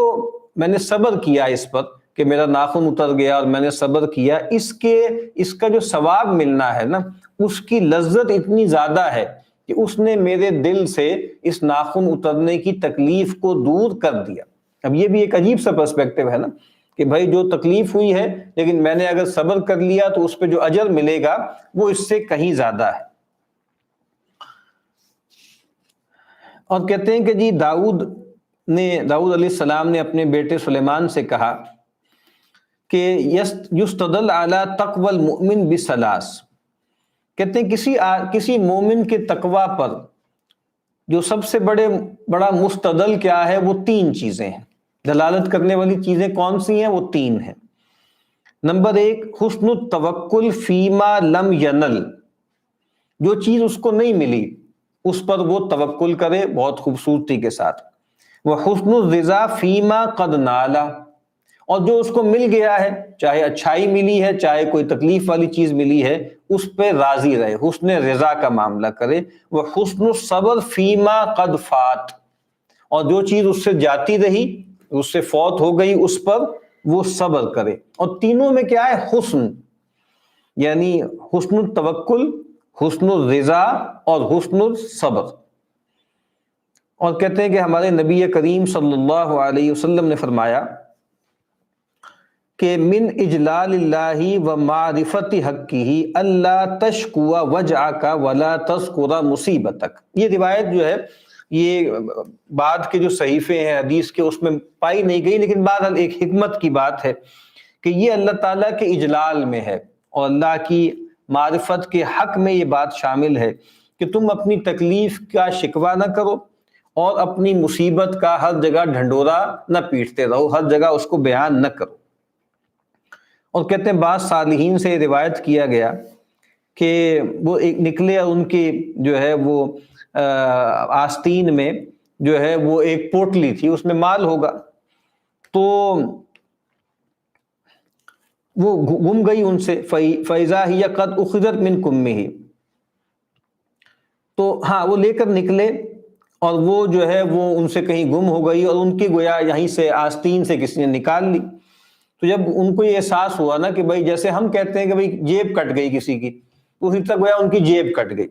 میں نے صبر کیا اس پر کہ میرا ناخن اتر گیا اور میں نے صبر کیا، اس کا جو ثواب ملنا ہے نا، اس کی لذت اتنی زیادہ ہے کہ اس نے میرے دل سے اس ناخن اترنے کی تکلیف کو دور کر دیا۔ اب یہ بھی ایک عجیب سا پرسپیکٹیو ہے نا کہ بھائی جو تکلیف ہوئی ہے لیکن میں نے اگر صبر کر لیا تو اس پہ جو اجر ملے گا وہ اس سے کہیں زیادہ ہے۔ اور کہتے ہیں کہ جی داؤد علیہ السلام نے اپنے بیٹے سلیمان سے کہا کہ یستدل علی تقوی المؤمن بثلاث۔ کہتے ہیں کسی مومن کے تقوی پر جو سب سے بڑا مستدل کیا ہے، وہ تین چیزیں ہیں۔ دلالت کرنے والی چیزیں کون سی ہیں؟ وہ تین ہیں۔ نمبر ایک، حسن التوکل فیما لم ینل، جو چیز اس کو نہیں ملی اس پر وہ توکل کرے بہت خوبصورتی کے ساتھ۔ وہ حسن الرضا فیما قد نالا، اور جو اس کو مل گیا ہے، چاہے اچھائی ملی ہے چاہے کوئی تکلیف والی چیز ملی ہے، اس پہ راضی رہے، حسن رضا کا معاملہ کرے۔ وہ حسن الصبر فیما قد فات، اور جو چیز اس سے جاتی رہی، اس سے فوت ہو گئی، اس پر وہ صبر کرے۔ اور تینوں میں کیا ہے؟ حسن، یعنی حسن التوکل، حسن الرضا اور حسن الصبر۔ اور کہتے ہیں کہ ہمارے نبی کریم صلی اللہ علیہ وسلم نے فرمایا کہ من اجلال اللہ و معرفت حقہ اللہ تشکو وجعک ولا تذکر مصیبتک۔ یہ روایت جو ہے یہ بعد کے جو صحیفے ہیں حدیث کے اس میں پائی نہیں گئی، لیکن بہرحال ایک حکمت کی بات ہے کہ یہ اللہ تعالیٰ کے اجلال میں ہے اور اللہ کی معرفت کے حق میں یہ بات شامل ہے کہ تم اپنی تکلیف کا شکوہ نہ کرو اور اپنی مصیبت کا ہر جگہ ڈھنڈورا نہ پیٹتے رہو، ہر جگہ اس کو بیان نہ کرو۔ اور کہتے ہیں بعض صالحین سے روایت کیا گیا کہ وہ ایک نکلے اور ان کی جو ہے وہ آستین میں جو ہے وہ ایک پوٹلی تھی، اس میں مال ہوگا، تو وہ گم گئی ان سے، فَإِذَا هِيَ قَدْ أُخِذَتْ مِنْ كُمِّهِ۔ تو ہاں وہ لے کر نکلے اور وہ جو ہے وہ ان سے کہیں گم ہو گئی اور ان کی گویا یہیں سے آستین سے کسی نے نکال لی۔ تو جب ان کو یہ احساس ہوا نا کہ بھائی جیسے ہم کہتے ہیں کہ بھائی جیب کٹ گئی کسی کی، تو اسی طرح گویا ان کی جیب کٹ گئی،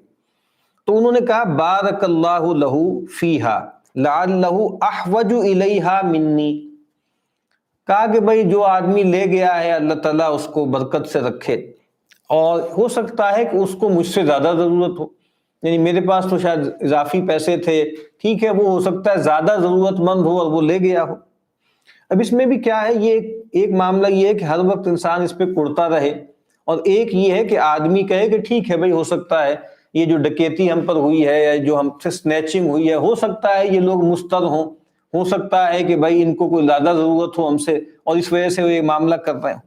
تو انہوں نے کہا بارک اللہ لہ فیہا لعلہ احوج الیہا منی۔ کہا کہ بھائی جو آدمی لے گیا ہے اللہ تعالیٰ اس کو برکت سے رکھے، اور ہو سکتا ہے کہ اس کو مجھ سے زیادہ ضرورت ہو، یعنی میرے پاس تو شاید اضافی پیسے تھے، ٹھیک ہے، وہ ہو سکتا ہے زیادہ ضرورت مند ہو اور وہ لے گیا ہو۔ اب اس میں بھی کیا ہے، یہ ایک معاملہ یہ ہے کہ ہر وقت انسان اس پہ کڑتا رہے، اور ایک یہ ہے کہ آدمی کہے کہ ٹھیک ہے بھائی ہو سکتا ہے یہ جو ڈکیتی ہم پر ہوئی ہے یا جو ہم سے سنیچنگ ہوئی ہے، ہو سکتا ہے یہ لوگ مستر ہوں، ہو سکتا ہے کہ بھائی ان کو کوئی زیادہ ضرورت ہو ہم سے اور اس وجہ سے وہ یہ معاملہ کر رہے ہیں۔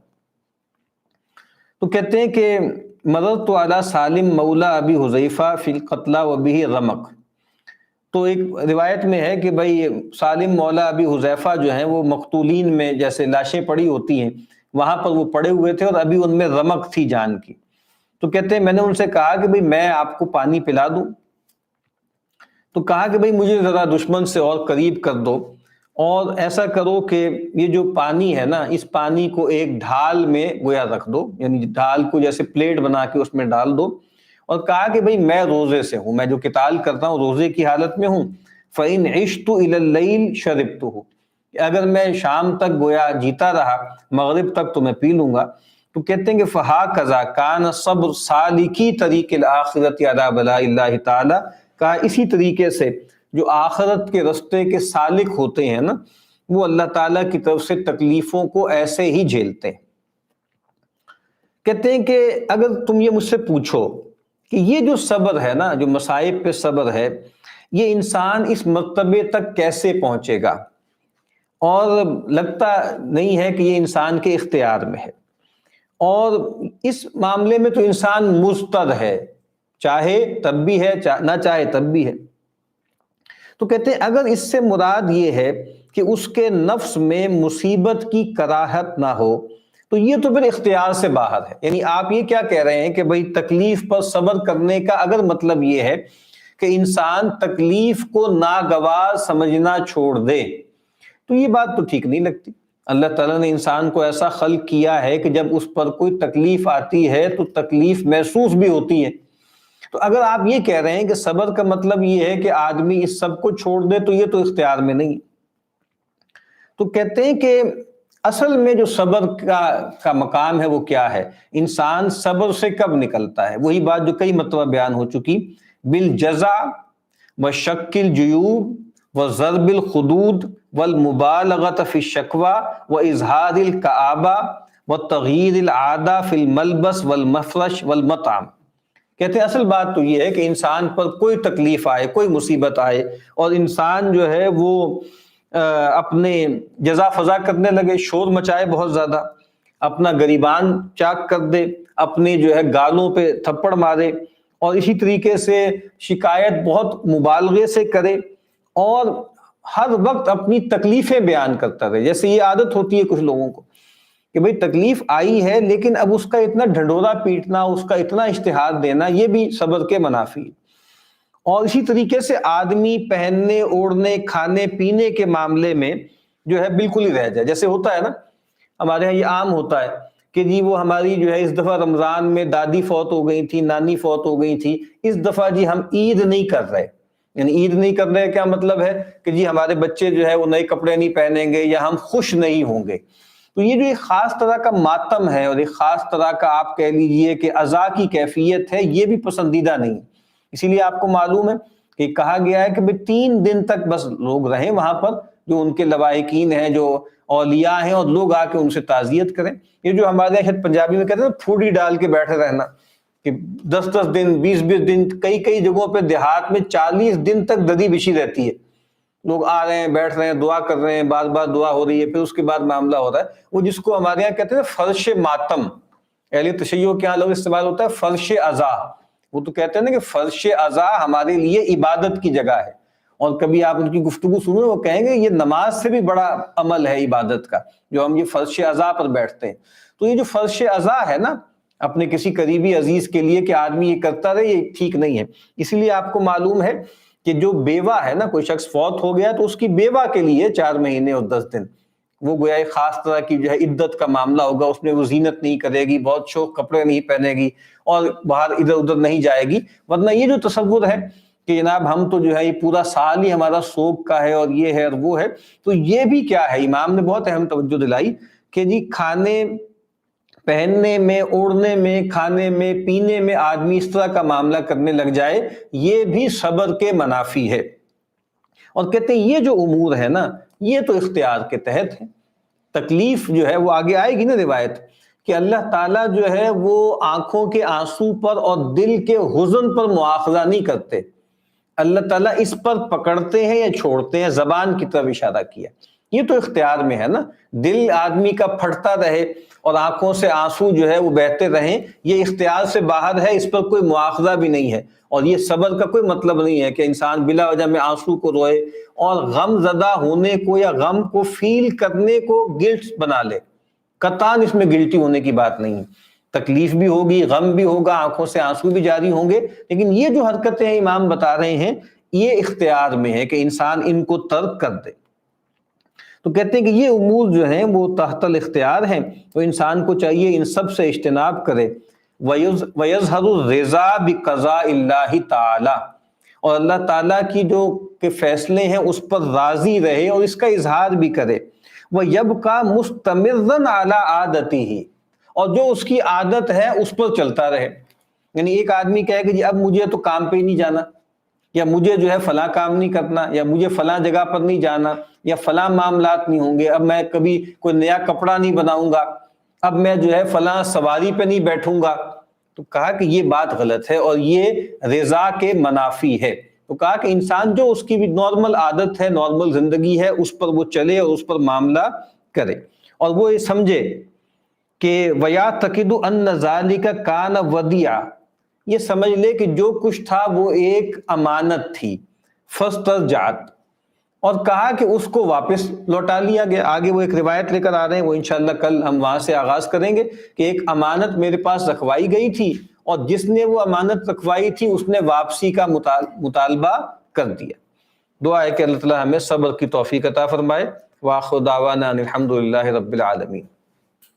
تو کہتے ہیں کہ مررت علی سالم مولا ابی حذیفہ فی القتلى وبہ رمق۔ تو ایک روایت میں ہے کہ بھائی سالم مولا ابی حذیفہ جو ہیں وہ مقتولین میں جیسے لاشیں پڑی ہوتی ہیں وہاں پر وہ پڑے ہوئے تھے اور ابھی ان میں رمق تھی جان کی۔ تو کہتے ہیں میں نے ان سے کہا کہ بھائی میں آپ کو پانی پلا دوں، تو کہا کہ بھائی مجھے ذرا دشمن سے اور قریب کر دو، اور ایسا کرو کہ یہ جو پانی ہے نا اس پانی کو ایک ڈھال میں گویا رکھ دو، یعنی ڈھال کو جیسے پلیٹ بنا کے اس میں ڈال دو، اور کہا کہ بھئی میں روزے سے ہوں، میں جو قتال کرتا ہوں روزے کی حالت میں ہوں، فَإِنْ عِشْتُ إِلَى اللَّيْلِ شَرِبْتُهُ، اگر میں شام تک گویا جیتا رہا مغرب تک تو میں پی لوں گا۔ تو کہتے ہیں کہ فَهَكَذَا كَانَ الصَّبْرُ سَالِكِي طَرِيقِ الْآخِرَةِ عَلَىٰ بَلَاءِ اللَّهِ تَعَالَىٰ، کہا اسی طریقے سے جو آخرت کے رستے کے سالک ہوتے ہیں نا وہ اللہ تعالیٰ کی طرف سے تکلیفوں کو ایسے ہی جھیلتے ہیں۔ کہتے ہیں کہ اگر تم یہ مجھ سے پوچھو کہ یہ جو صبر ہے نا، جو مصائب پہ صبر ہے، یہ انسان اس مرتبے تک کیسے پہنچے گا، اور لگتا نہیں ہے کہ یہ انسان کے اختیار میں ہے، اور اس معاملے میں تو انسان مضطر ہے، چاہے تب بھی ہے نہ چاہے تب بھی ہے۔ تو کہتے ہیں اگر اس سے مراد یہ ہے کہ اس کے نفس میں مصیبت کی کراہت نہ ہو تو یہ تو پھر اختیار سے باہر ہے۔ یعنی آپ یہ کیا کہہ رہے ہیں کہ بھئی تکلیف پر صبر کرنے کا اگر مطلب یہ ہے کہ انسان تکلیف کو ناگوار سمجھنا چھوڑ دے تو یہ بات تو ٹھیک نہیں لگتی۔ اللہ تعالیٰ نے انسان کو ایسا خلق کیا ہے کہ جب اس پر کوئی تکلیف آتی ہے تو تکلیف محسوس بھی ہوتی ہے۔ تو اگر آپ یہ کہہ رہے ہیں کہ صبر کا مطلب یہ ہے کہ آدمی اس سب کو چھوڑ دے تو یہ تو اختیار میں نہیں۔ تو کہتے ہیں کہ اصل میں جو صبر کا مقام ہے وہ کیا ہے، انسان صبر سے کب نکلتا ہے، وہی بات جو کئی مرتبہ بیان ہو چکی، بالجزع وشق الجیوب وضرب الخدود والمبالغۃ فی الشکوى واظہار الکآبہ وتغییر العادہ فی الملبس والمفرش والمطعم۔ کہتے ہیں اصل بات تو یہ ہے کہ انسان پر کوئی تکلیف آئے، کوئی مصیبت آئے اور انسان جو ہے وہ اپنے جزا فضا کرنے لگے، شور مچائے بہت زیادہ، اپنا گریبان چاک کر دے، اپنے جو ہے گالوں پہ تھپڑ مارے، اور اسی طریقے سے شکایت بہت مبالغے سے کرے اور ہر وقت اپنی تکلیفیں بیان کرتا رہے۔ جیسے یہ عادت ہوتی ہے کچھ لوگوں کو کہ بھئی تکلیف آئی ہے لیکن اب اس کا اتنا ڈھنڈورا پیٹنا، اس کا اتنا اشتہار دینا، یہ بھی صبر کے منافی ہے۔ اور اسی طریقے سے آدمی پہننے اوڑھنے کھانے پینے کے معاملے میں جو ہے بالکل ہی رہ جائے۔ جیسے ہوتا ہے نا ہمارے ہاں یہ عام ہوتا ہے کہ جی وہ ہماری جو ہے اس دفعہ رمضان میں دادی فوت ہو گئی تھی، نانی فوت ہو گئی تھی، اس دفعہ جی ہم عید نہیں کر رہے۔ یعنی عید نہیں کر رہے کیا مطلب ہے کہ جی ہمارے بچے جو ہے وہ نئے کپڑے نہیں پہنیں گے یا ہم خوش نہیں ہوں گے۔ تو یہ جو ایک خاص طرح کا ماتم ہے اور ایک خاص طرح کا آپ کہہ لیجئے کہ عزا کی کیفیت ہے، یہ بھی پسندیدہ نہیں۔ اسی لیے آپ کو معلوم ہے کہ کہا گیا ہے کہ 3 دن تک بس لوگ رہیں وہاں پر، جو ان کے لواحقین ہیں، جو اولیاء ہیں، اور لوگ آ کے ان سے تعزیت کریں۔ یہ جو ہمارے شاید پنجابی میں کہتے ہیں نا پھوڑی ڈال کے بیٹھے رہنا، کہ 10 دن 20 دن، کئی جگہوں پہ دیہات میں 40 دن تک ددی بچھی رہتی ہے، لوگ آ رہے ہیں بیٹھ رہے ہیں دعا کر رہے ہیں، بار بار دعا ہو رہی ہے، پھر اس کے بعد معاملہ ہو رہا ہے۔ وہ جس کو ہمارے یہاں کہتے ہیں فرش ماتم، اہل تشیع کے یہاں لوگ استعمال ہوتا ہے فرش عزا۔ وہ تو کہتے ہیں نا کہ فرش عزا ہمارے لیے عبادت کی جگہ ہے، اور کبھی آپ ان کی گفتگو سنو وہ کہیں گے یہ نماز سے بھی بڑا عمل ہے عبادت کا جو ہم یہ فرش عزا پر بیٹھتے ہیں۔ تو یہ جو فرش عزا ہے نا اپنے کسی قریبی عزیز کے لیے کہ آدمی یہ کرتا رہے، یہ ٹھیک نہیں ہے۔ اسی لیے آپ کو معلوم ہے کہ جو بیوہ ہے نا، کوئی شخص فوت ہو گیا تو اس کی بیوہ کے لیے 4 مہینے اور 10 دن وہ گویا ایک خاص طرح کی جو ہے عدت کا معاملہ ہوگا، اس میں وہ زینت نہیں کرے گی، بہت شوق کپڑے نہیں پہنے گی اور باہر ادھر ادھر نہیں جائے گی۔ ورنہ یہ جو تصور ہے کہ جناب ہم تو جو ہے یہ پورا سال ہی ہمارا سوگ کا ہے اور یہ ہے اور وہ ہے، تو یہ بھی کیا ہے، امام نے بہت اہم توجہ دلائی کہ جی کھانے پہننے میں، اوڑھنے میں، کھانے میں، پینے میں آدمی اس طرح کا معاملہ کرنے لگ جائے، یہ بھی صبر کے منافی ہے۔ اور کہتے ہیں یہ جو امور ہے نا یہ تو اختیار کے تحت ہے۔ تکلیف جو ہے وہ آگے آئے گی نا روایت کہ اللہ تعالیٰ جو ہے وہ آنکھوں کے آنسو پر اور دل کے حزن پر مؤاخذہ نہیں کرتے، اللہ تعالیٰ اس پر پکڑتے ہیں یا چھوڑتے ہیں، زبان کی طرف اشارہ کیا۔ یہ تو اختیار میں ہے نا، دل آدمی کا پھٹتا رہے اور آنکھوں سے آنسو جو ہے وہ بہتے رہیں، یہ اختیار سے باہر ہے، اس پر کوئی مواخذہ بھی نہیں ہے، اور یہ صبر کا کوئی مطلب نہیں ہے کہ انسان بلا وجہ میں آنسو کو روئے اور غم زدہ ہونے کو یا غم کو فیل کرنے کو گلٹ بنا لے۔ قطعاً اس میں گلٹی ہونے کی بات نہیں، تکلیف بھی ہوگی، غم بھی ہوگا، آنکھوں سے آنسو بھی جاری ہوں گے، لیکن یہ جو حرکتیں امام بتا رہے ہیں یہ اختیار میں ہے کہ انسان ان کو ترک کر دے۔ تو کہتے ہیں کہ یہ امور جو ہیں وہ تحت الاختیار ہیں، تو انسان کو چاہیے ان سب سے اجتناب کرے۔ وَيَظْهَرُ الرِّضَا بِقَضَاءِ اللَّهِ تعالی، اور اللہ تعالیٰ کی جو کہ فیصلے ہیں اس پر راضی رہے اور اس کا اظہار بھی کرے۔ وَيَبْقَى مُسْتَمِرًّا عَلَىٰ عَادَتِهِ، اور جو اس کی عادت ہے اس پر چلتا رہے۔ یعنی ایک آدمی کہے کہ جی اب مجھے تو کام پہ ہی نہیں جانا، یا مجھے جو ہے فلاں کام نہیں کرنا، یا مجھے فلاں جگہ پر نہیں جانا، یا فلاں معاملات نہیں ہوں گے، اب میں کبھی کوئی نیا کپڑا نہیں بناؤں گا، اب میں جو ہے فلاں سواری پہ نہیں بیٹھوں گا۔ تو کہا کہ یہ بات غلط ہے اور یہ رضا کے منافی ہے۔ تو کہا کہ انسان جو اس کی بھی نارمل عادت ہے، نارمل زندگی ہے، اس پر وہ چلے اور اس پر معاملہ کرے، اور وہ یہ سمجھے کہ وَيَعْتَقِدُ أَنَّ ذَلِكَ كَانَ وَدِيعًا، یہ سمجھ لے کہ جو کچھ تھا وہ ایک امانت تھی، فَاسْتَرْجَعَتْ، اور کہا کہ اس کو واپس لوٹا لیا گیا۔ آگے وہ ایک روایت لے کر آ رہے ہیں، وہ انشاءاللہ کل ہم وہاں سے آغاز کریں گے کہ ایک امانت میرے پاس رکھوائی گئی تھی اور جس نے وہ امانت رکھوائی تھی اس نے واپسی کا مطالبہ کر دیا۔ دعا ہے کہ اللہ تعالیٰ ہمیں صبر کی توفیق عطا فرمائے۔ وآخر دعوانا ان الحمد للہ رب العالمین۔